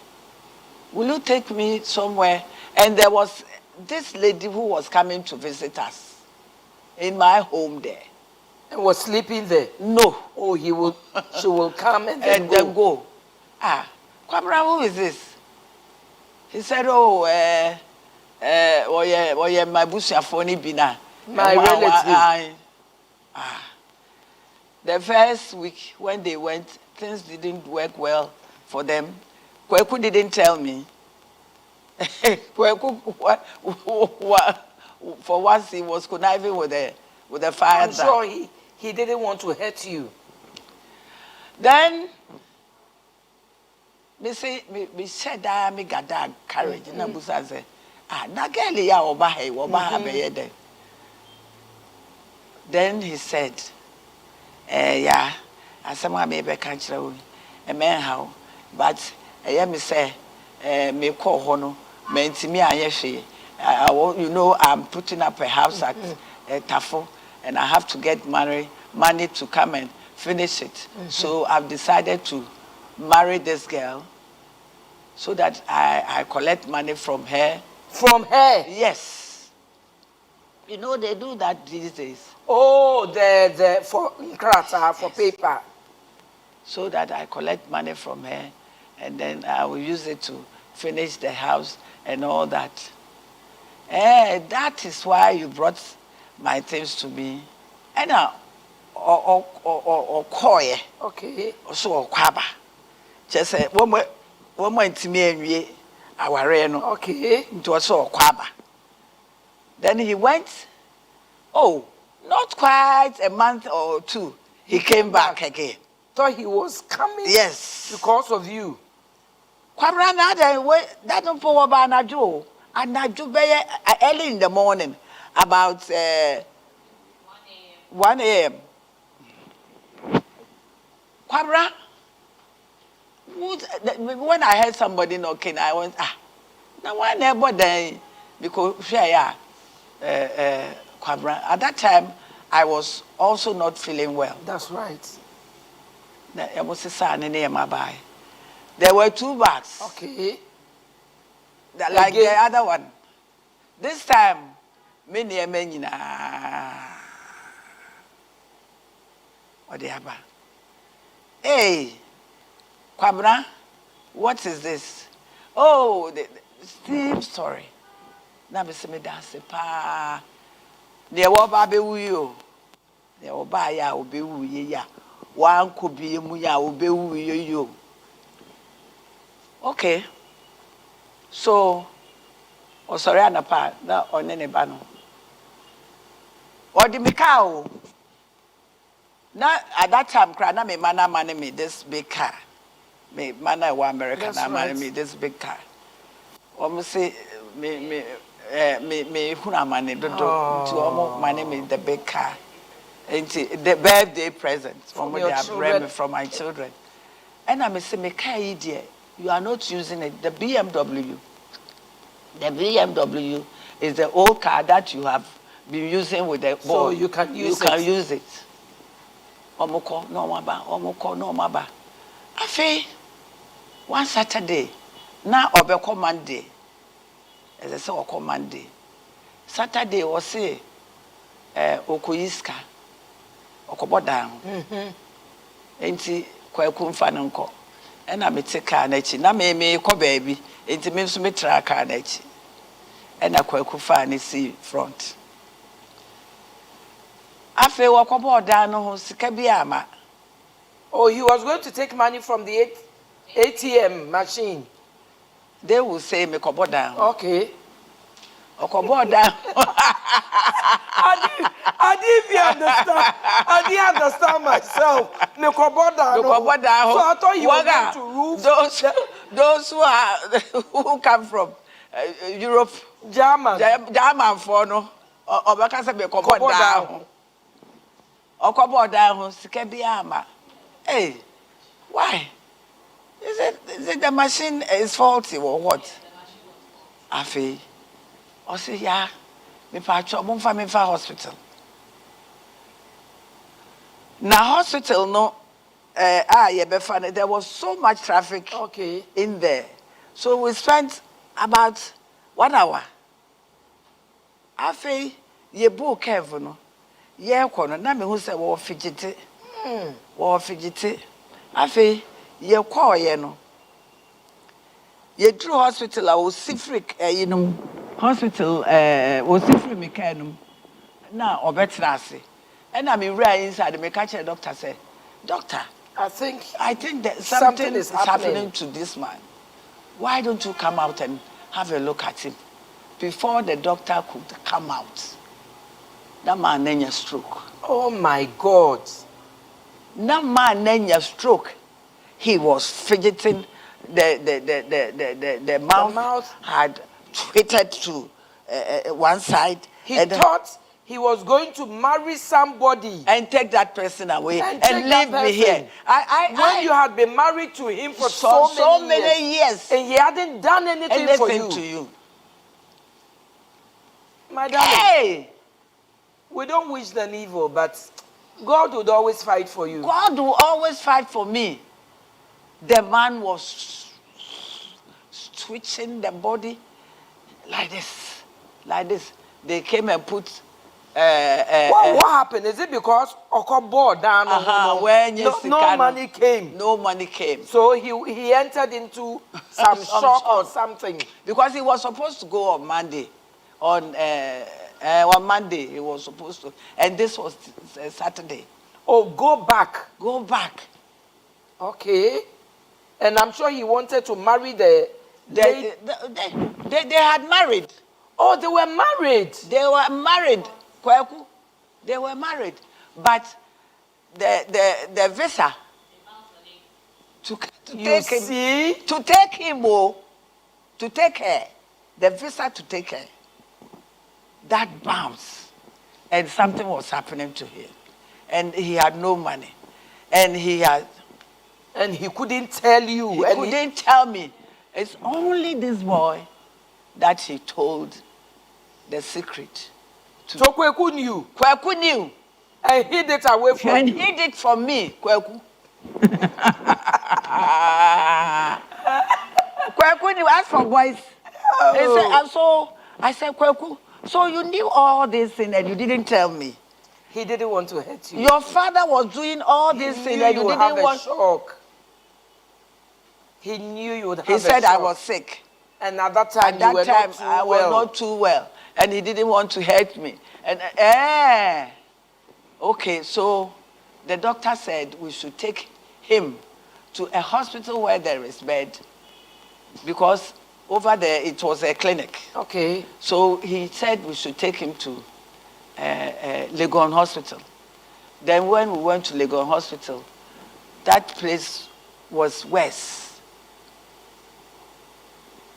Will you take me somewhere? And there was this lady who was coming to visit us in my home there. And was sleeping there? No. Oh, she will come and then go. Ah, Kwabra, who is this? He said, oh, my busiafoni bina. My relative. The first week when they went, things didn't work well for them. Kweku didn't tell me. Kweku, for once he was conniving with the fire. I'm sure he didn't want to hurt you. Then me said that me got that courage. Na busa say, na girl ya oba be there. Then he said, yeah, asema me be kan kire wo. Man how, but me say, me call hono, me ntimi anye hwe. You know, I'm putting up a house at Tafo, and I have to get money to come and finish it. So I've decided to marry this girl so that I collect money from her. From her? Yes. You know, they do that these days. Oh, for krata, for paper. So that I collect money from her, and then I will use it to finish the house and all that. That is why you brought my things to me. And now, or koye. Okay. Also, or kwaba. Just say, one more intimate, our reno. Okay. It was so kwaba. Then he went, oh, not quite a month or two, he came back again. Thought he was coming? Yes. Because of you. Kwabra na that don't power ba anajo. Anajo be early in the morning, about 1 a.m. Kwabra, when I heard somebody knocking, I went, now why never then? Because Kwabra, at that time, I was also not feeling well. That's right. There were 2 bags. Okay. Like the other one. This time, many hey, Kwabra, what is this? Oh, the Steve story. Now, Mr. Medase, pa. There were baby you. There were by ya, obe ya. One could be muya, obe you. Okay. So, sorry, Anapa, that on any bano. Or the Mikao. Now, at that time, Krana me mana money me this big car. Me mana wa American money me this big car. Almost say me huna money do to almost money me the big car. And the birthday presents from my children. And I'm saying, you are not using it. The BMW is the old car that you have been using with the So ball. you can use it. You can use it. Omoko, no maba. Afe, one Saturday, now obeko Monday. As I say, oko Monday. Saturday was say, okoyiska, okobodan. Enti kwaku mfa no nko. Na me te car na chi. Na me ko baby. Enti me nso me tra car na chi. Na kwaku fa ne see front. Afe wakobodan no ho sika bi ama. Oh, he was going to take money from the ATM machine. They will say me kobodan. Okay. Okobodan. I didn't even understand. I didn't understand myself. So I thought you were going to roof those who come from Europe. German for no. Obaka say me kobodan. Okobodan sika bi ama. Hey, why? Is it the machine is faulty or what? Afi. I say, yeah, me hospital. Now hospital no, there was so much traffic in there. So we spent about 1 hour. Afi, ye book Kev no. Ye kono na me hu se wo fidgete. Wo fidgete. Afi, ye call ye no. Ye drew hospital I was sifric hospital was sifric me kanum. Na obetrase. And I mean right inside the catch a doctor say, "Doctor, I think that something is happening to this man. Why don't you come out and have a look at him?" Before the doctor could come out, that man had a stroke. Oh my God. That man had a stroke. He was fidgeting. The mouth had twisted to one side. He thought he was going to marry somebody and take that person away and leave me here. When you had been married to him for so many years and he hadn't done anything for you. To you. My darling, we don't wish them evil, but God would always fight for you. God will always fight for me. The man was twitching the body like this. They came and put. What happened? Is it because Okobo down? No money came. No money came. So he entered into some shock or something. Because he was supposed to go on Monday. On Monday he was supposed to, and this was Saturday. Oh, go back. Go back. Okay. And I'm sure he wanted to marry they had married. Oh, they were married. They were married. Kweku. They were married. But the visa to take her, the visa to take her, that bounced. And something was happening to him. And he had no money. And he couldn't tell you. He couldn't tell me. It's only this boy that he told the secret. So Kweku knew. Kweku knew. And hid it away from you. And hid it from me, Kweku. Kweku knew. As for boys, I said, Kweku, so you knew all this thing and you didn't tell me. He didn't want to hurt you. Your father was doing all this thing and you didn't want shock. He knew you would have He said I was sick. And at that time, I was not too well. And he didn't want to hurt me. And okay, so the doctor said we should take him to a hospital where there is bed. Because over there, it was a clinic. Okay. So he said we should take him to Legon Hospital. Then when we went to Legon Hospital, that place was worse.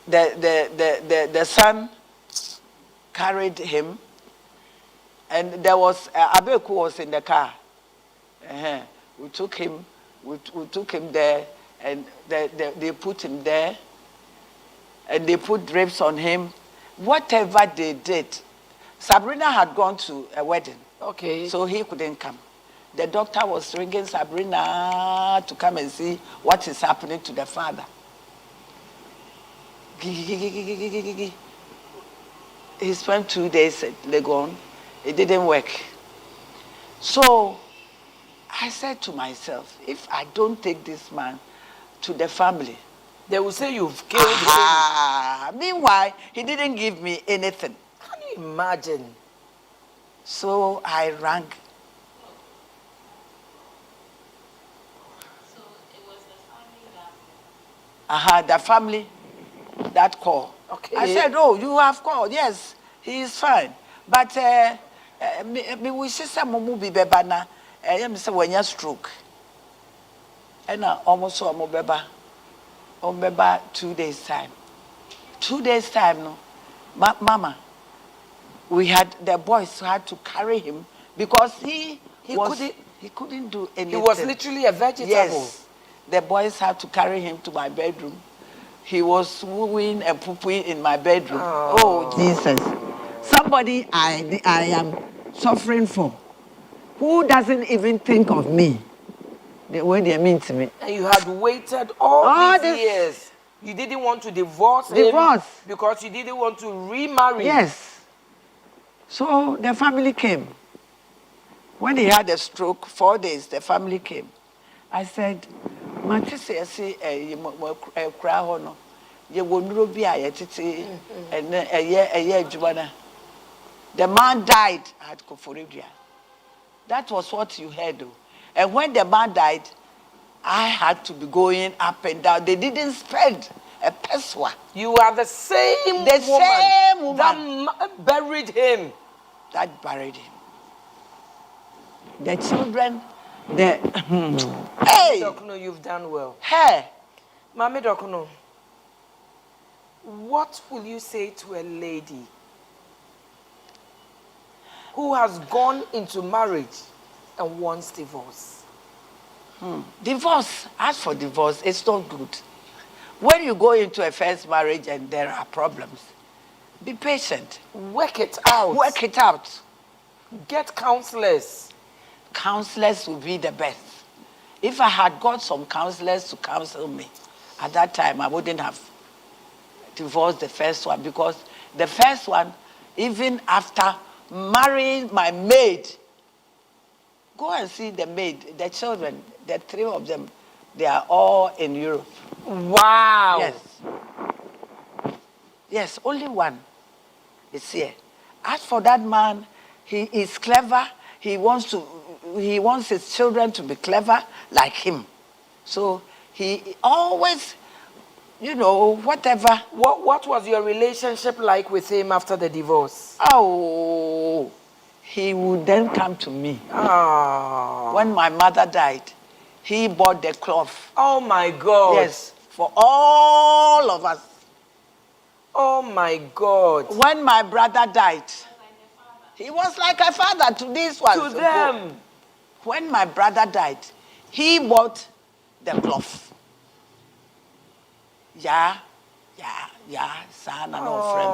The son carried him, and there was Abeku was in the car. We took him there. and they put him there, and they put drapes on him. Whatever they did, Sabrina had gone to a wedding. Okay. So he couldn't come. The doctor was ringing Sabrina to come and see what is happening to the father. He spent 2 days at Legon. It didn't work. So I said to myself, if I don't take this man to the family, they will say you've killed him. Meanwhile, he didn't give me anything. Can you imagine? So I rang. So it was the family that. The family that called. Okay. I said, oh, you have called. Yes, he is fine. But me we see some movie beba na you say when you stroke. And almost so beba 2 days time. 2 days time no. Mama, the boys had to carry him because he couldn't do anything. He was literally a vegetable. Yes. The boys had to carry him to my bedroom. He was wooing and pooping in my bedroom. Oh, Jesus. Somebody I am suffering for, who doesn't even think of me the way they mean to me. And you had waited all these years. You didn't want to divorce him because you didn't want to remarry. Yes. So the family came. When he had a stroke, 4 days, the family came. I said, the man died at Koforidua. That was what you heard. And when the man died, I had to be going up and down. They didn't spend a peswa. You are the same woman that buried him. That buried him. The children, hey! Dokuno, you've done well. Hey! Mami Dokuno, what will you say to a lady who has gone into marriage and wants divorce? Divorce, as for divorce, it's not good. When you go into a first marriage and there are problems, be patient. Work it out. Work it out. Get counselors. Counselors will be the best. If I had got some counselors to counsel me, at that time I wouldn't have divorced the first one, because the first one, even after marrying my maid, go and see the maid, the children, the 3 of them, they are all in Europe. Wow. Yes. Yes, only one is here. As for that man, he is clever. He wants his children to be clever like him. So he always, whatever. What was your relationship like with him after the divorce? Oh, he would then come to me. Oh. When my mother died, he bought the cloth. Oh my God. Yes, for all of us. Oh my God. When my brother died, he was like a father to these ones. To them. When my brother died, he bought the cloth. Yeah, son and no friend.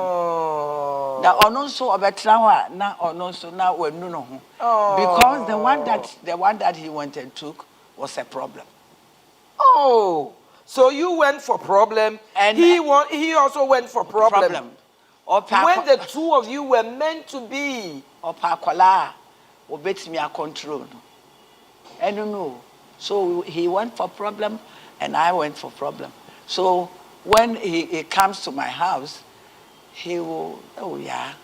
Now, also about now, also now we no. Because the one that he went and took was a problem. Oh, so you went for problem, and he also went for problem. When the two of you were meant to be. Control. I don't know. So he went for problem, and I went for problem. So when he comes to my house, he will, yeah.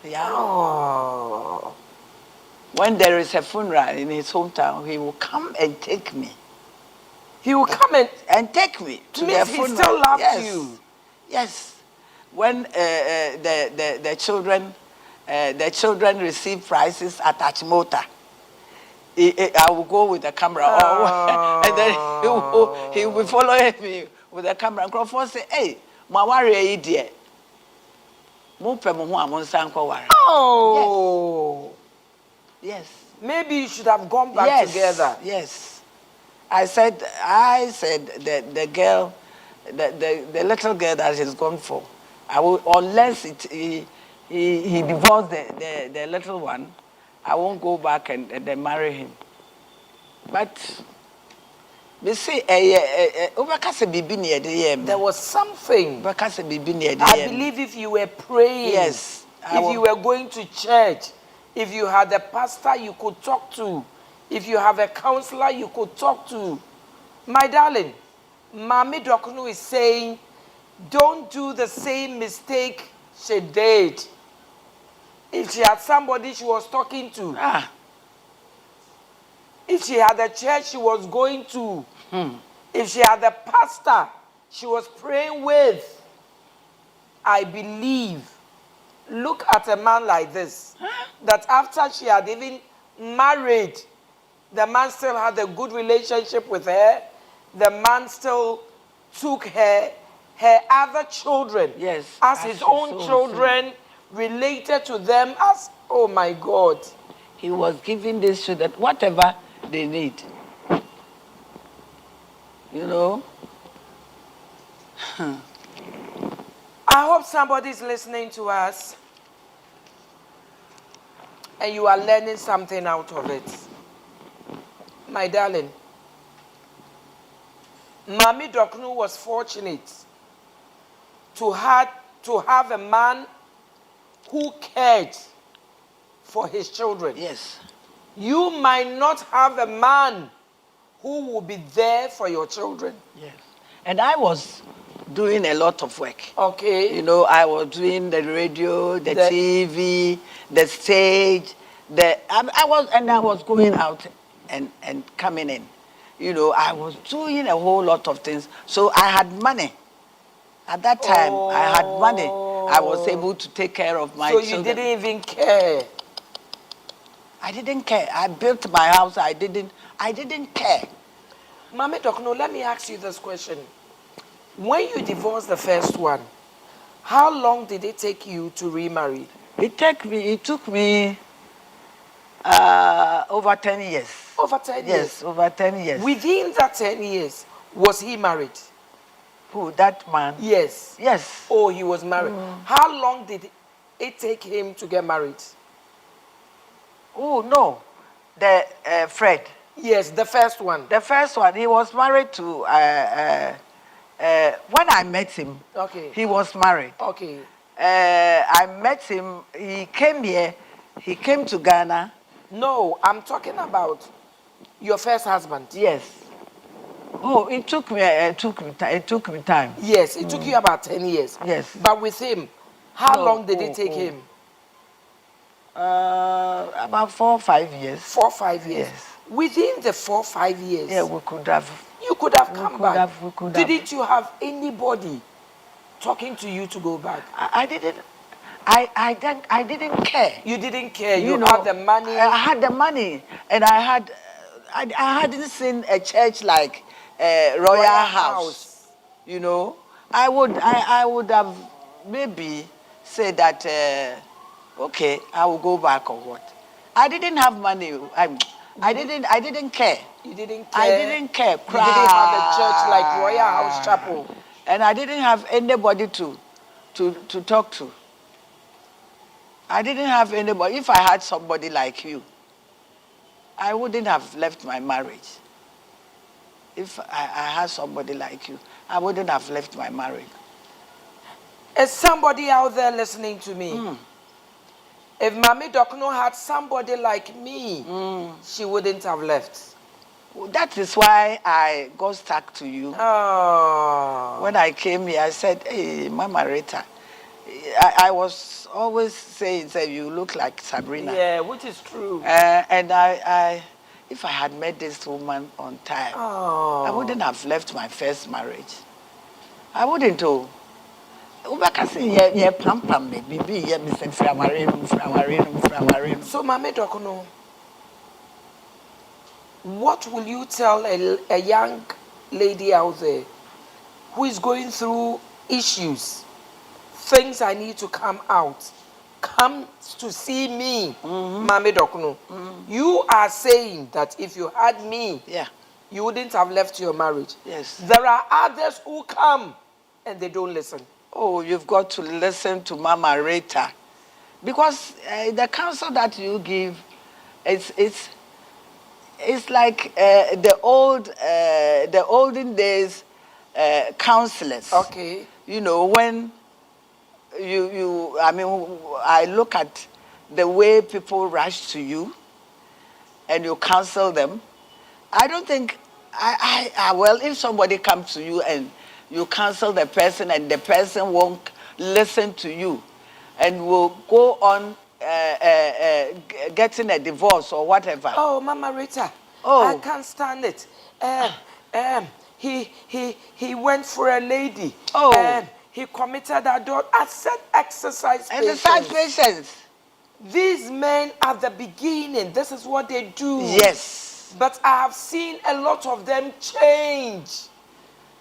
Oh. When there is a funeral in his hometown, he will come and take me. He will come and take me to the funeral. He still loves you. Yes. When the children receive prizes at Achimota, I will go with the camera, and then he will be following me with the camera. And Crawford say, "Hey, my worry dear, oh, yes. Maybe you should have gone back together." Yes. I said the girl, the little girl that he's gone for, I will, unless he divorced the little one, I won't go back and then marry him. But we see There was something. I believe if you were praying, Yes, if you were going to church, if you had a pastor you could talk to, if you have a counselor you could talk to. My darling, Mami Dokunu is saying, don't do the same mistake she did. If she had somebody she was talking to, if she had a church she was going to, if she had a pastor she was praying with, I believe, look at a man like this, that after she had even married, the man still had a good relationship with her. The man still took her other children as his own children, related to them as, oh my God. He was giving these children whatever they need. You know? I hope somebody's listening to us and you are learning something out of it. My darling, Mami Dokunu was fortunate to have a man who cared for his children. Yes. You might not have a man who will be there for your children. Yes. And I was doing a lot of work. Okay. You know, I was doing the radio, the TV, the stage. I was going out and coming in. You know, I was doing a whole lot of things. So I had money. At that time, I had money. I was able to take care of my children. So you didn't even care? I didn't care. I built my house. I didn't care. Mami Dokunu, let me ask you this question. When you divorced the first one, how long did it take you to remarry? It took me over 10 years. Over 10 years? Yes, over 10 years. Within that 10 years, was he married? Who, that man? Yes. Yes. Oh, he was married. How long did it take him to get married? Oh, no. The Fred. Yes, the first one. The first one, he was married to, when I met him, he was married. Okay. I met him, he came here, he came to Ghana. No, I'm talking about your first husband. Yes. Oh, it took me time. Yes, it took you about 10 years. Yes. But with him, how long did it take him? About 4 or 5 years. 4 or 5 years. Yes. Within the 4 or 5 years, yeah, we could have. You could have come back. Didn't have. you have anybody talking to you to go back? I didn't. I didn't care. You didn't care. You know, had the money. I had the money, and I hadn't seen a church like Royal House. You know, I would have maybe said that okay, I will go back or what. I didn't have money. I didn't care. You didn't care. I didn't care. You didn't have a church like Royal House Chapel. And I didn't have anybody to talk to. I didn't have anybody. If I had somebody like you, I wouldn't have left my marriage. If I had somebody like you, I wouldn't have left my marriage. Is somebody out there listening to me? If Mami Dokunu had somebody like me, she wouldn't have left. That is why I got stuck to you. Oh. When I came here, I said, hey, Mama Rita. I was always saying, you look like Sabrina. Yeah, which is true. And if I had met this woman on time, I wouldn't have left my first marriage. I wouldn't have. So, Mami Dokunu, what will you tell a young lady out there who is going through issues, things I need to come out, come to see me, Mami Dokunu? You are saying that if you had me, you wouldn't have left your marriage. Yes. There are others who come and they don't listen. Oh, you've got to listen to Mama Rita. Because the counsel that you give, it's like the olden days counselors. Okay. You know, when I look at the way people rush to you and you counsel them. I don't think, well, if somebody comes to you and you counsel the person and the person won't listen to you and will go on getting a divorce or whatever. Oh, Mama Rita, Oh. I can't stand it. He went for a lady. Oh. He committed adultery. I said exercise Exercise patience. patience. These men at the beginning, this is what they do. Yes. But I have seen a lot of them change.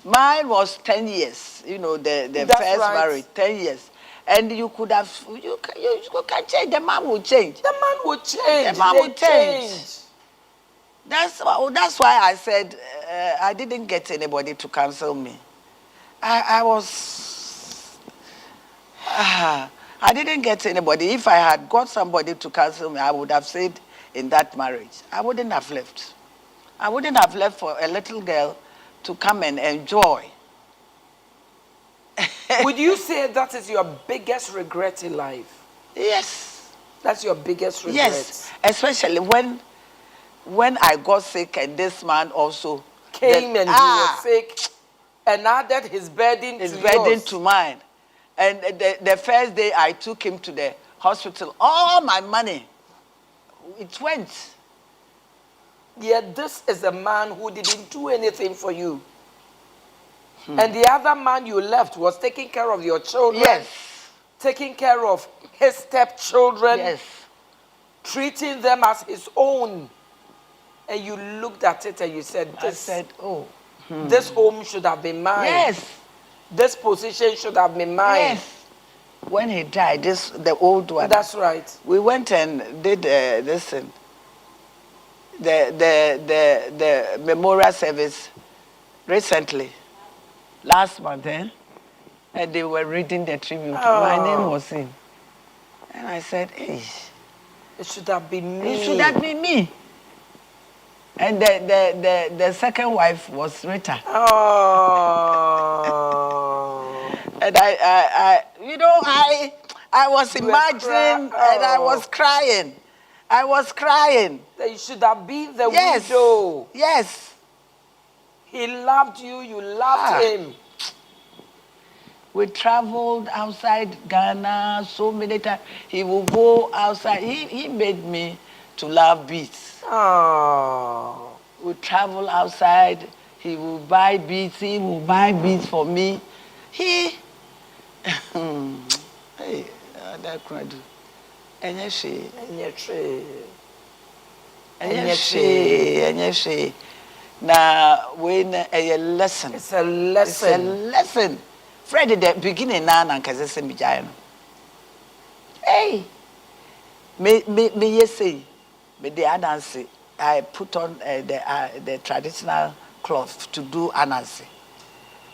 Mine was 10 years, you know, the That's first right. marriage, 10 years. And you could have, you can change, the man will change. The man will change. The man They will change. That's why I said I didn't get anybody to counsel me. I didn't get anybody. If I had got somebody to counsel me, I would have said in that marriage, I wouldn't have left. I wouldn't have left for a little girl to come and enjoy. Would you say that is your biggest regret in life? Yes. That's your biggest regret? Yes. Especially when I got sick and this man also Came and he was sick and added his burden his to burden yours. to mine. And the first day I took him to the hospital, all my money, it went. Yet this is a man who didn't do anything for you. And the other man you left was taking care of your children. Yes. Taking care of his stepchildren. Yes. Treating them as his own. And you looked at it and you said, I said, oh. This home should have been mine. Yes. This position should have been mine. Yes. When he died, the old one. That's right. We went and did this thing. The memorial service recently, last month, and they were reading the tribute. My name was in. And I said, hey. It should have been me. It should have been me. And the second wife was Rita. Oh. And I was imagining and I was crying. I was crying. That you should have been the Yes. widow. Yes. He loved you, you loved him. We traveled outside Ghana so many times. He would go outside. He made me to love beats. Oh. We travel outside. He will buy beats. He will buy beats for me. Hey, that could do. Now, when a lesson. It's a lesson. It's a lesson. Fred, the beginning now, and Kazessa Mijano. Hey, me yes say, me the anansi. I put on the traditional cloth to do anansi.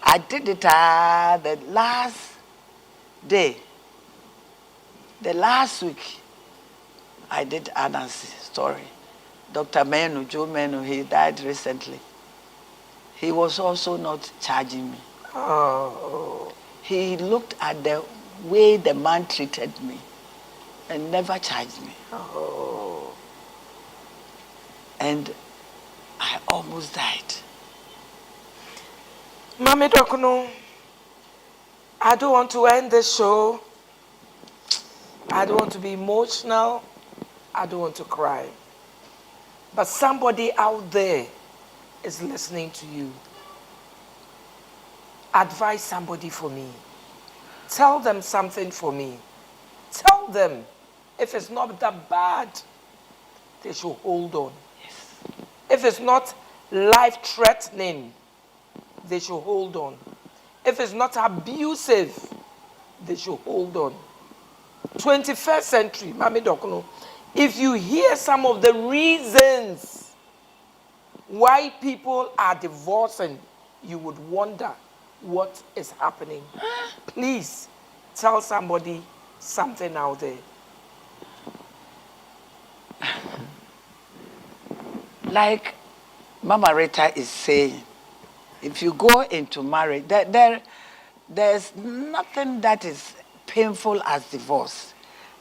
I did it the last day. The last week, I did anansi story. Dr. Menu, Joe Menu, he died recently. He was also not charging me. Oh. He looked at the way the man treated me and never charged me. Oh. And I almost died. Mami Dokuno, I don't want to end this show. I don't want to be emotional. I don't want to cry. But somebody out there is listening to you. Advise somebody for me. Tell them something for me. Tell them if it's not that bad, they should hold on. Yes. If it's not life-threatening, they should hold on. If it's not abusive, they should hold on. 21st century, Mami Dokuno, if you hear some of the reasons why people are divorcing, you would wonder what is happening. Please tell somebody something out there. Like Mama Rita is saying, if you go into marriage, there's nothing that is painful as divorce.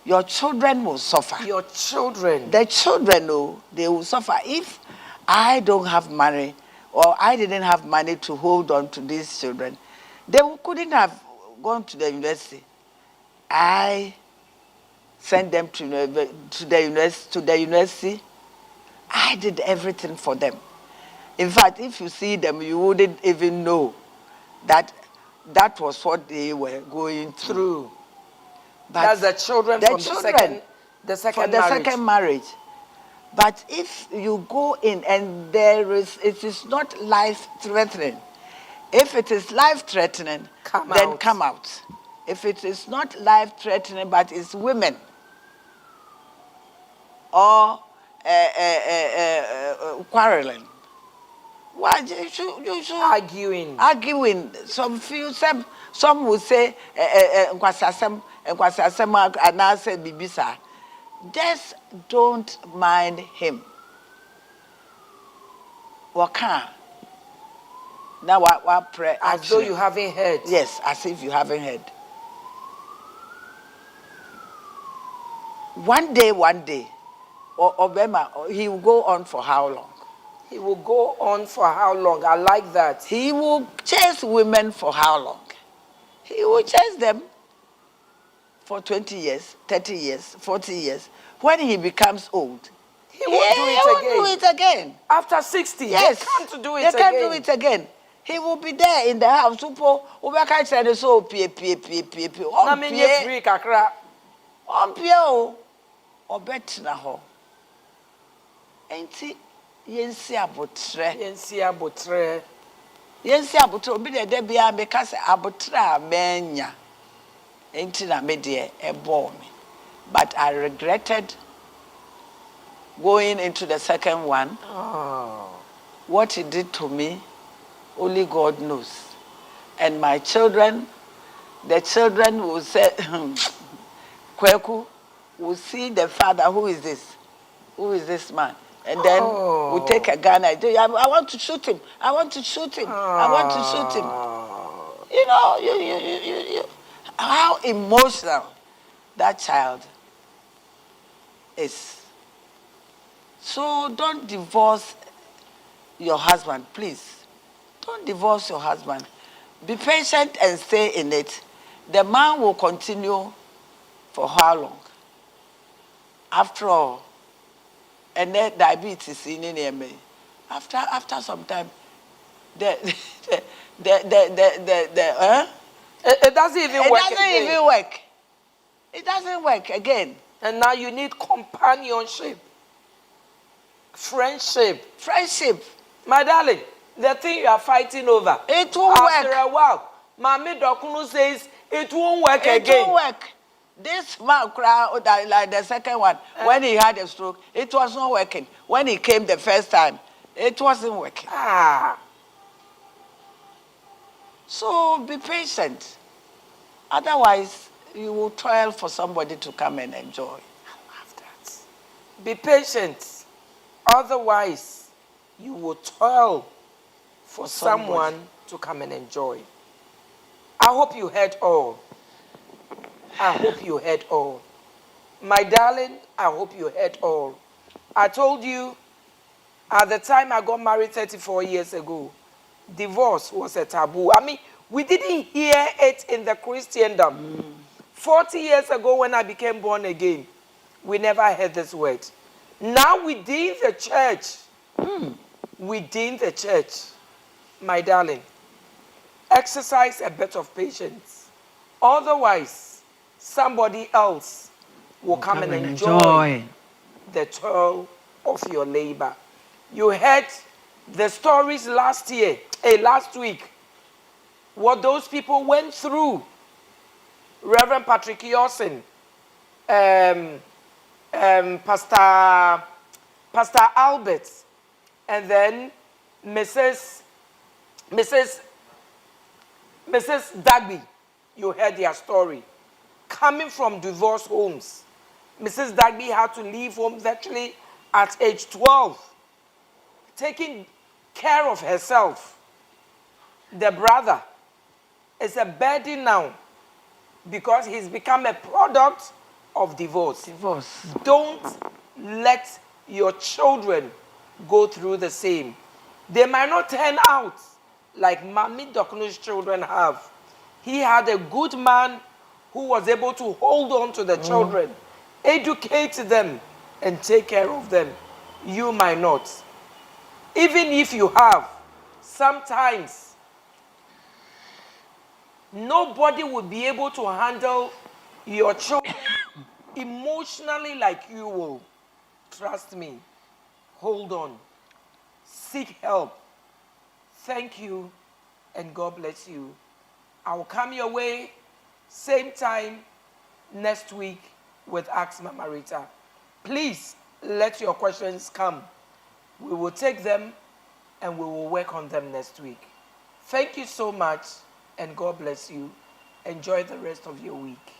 Your children will suffer. Your children. The children, oh, they will suffer. If I don't have money or I didn't have money to hold on to these children, they couldn't have gone to the university. I sent them to the university. I did everything for them. In fact, if you see them, you wouldn't even know that that was what they were going through. But that's the children from the second marriage. But if you go in and it is not life-threatening. If it is life-threatening, then come out. If it is not life-threatening, but it's women or quarreling, why you should arguing. Some will say bibisa. Just don't mind him. Waka. Now what pray? As though you haven't heard. Yes, as if you haven't heard. One day, Obama, he will go on for how long? He will go on for how long? I like that. He will chase women for how long? He will chase them for 20 years, 30 years, 40 years. When he becomes old, he won't do it again. After 60, yes, they can't do it again. They can't do it again. He will be there in the house. Yensi abotre obi de bia me ka se abotre a menya enti na me de ebo me. But I regretted going into the second one. What he did to me, only God knows. And my children, the children will say Kweku will see the father, who is this man? And then we take a gun. I want to shoot him. I want to shoot him. I want to shoot him. You know, you how emotional that child is. So don't divorce your husband, please. Don't divorce your husband. Be patient and stay in it. The man will continue for how long? After all, and then diabetes in me. After some time, it doesn't even work. It doesn't work again. And now you need companionship, friendship. My darling, the thing you are fighting over, it won't work. After a while, Mami Dokunu says it won't work again. It won't work. This man cried like the second one, when he had a stroke, it was not working. When he came the first time, it wasn't working. So be patient. Otherwise, you will toil for somebody to come and enjoy. I love that. Be patient. Otherwise, you will toil for someone to come and enjoy. I hope you heard all. I hope you heard all. My darling, I hope you heard all. I told you, at the time I got married 34 years ago, divorce was a taboo. I mean, we didn't hear it in the Christendom. 40 years ago when I became born again, we never heard this word. Now within the church, my darling, exercise a bit of patience. Otherwise, somebody else will come and enjoy the toil of your labor. You heard the stories last week, what those people went through. Reverend Patrick Yosin, Pastor Albert, and then Mrs. Mrs. Mrs. Dagby, you heard their story. Coming from divorce homes, Mrs. Dagby had to leave home virtually at age 12, taking care of herself. The brother is a burden now because he's become a product of divorce. Don't let your children go through the same. They might not turn out like Mami Dokunu's children have. He had a good man who was able to hold on to the children, educate them, and take care of them. You might not. Even if you have, sometimes nobody will be able to handle your children emotionally like you will. Trust me. Hold on. Seek help. Thank you, and God bless you. I will come your way same time next week with Ask Mama Rita. Please let your questions come. We will take them and we will work on them next week. Thank you so much, and God bless you. Enjoy the rest of your week.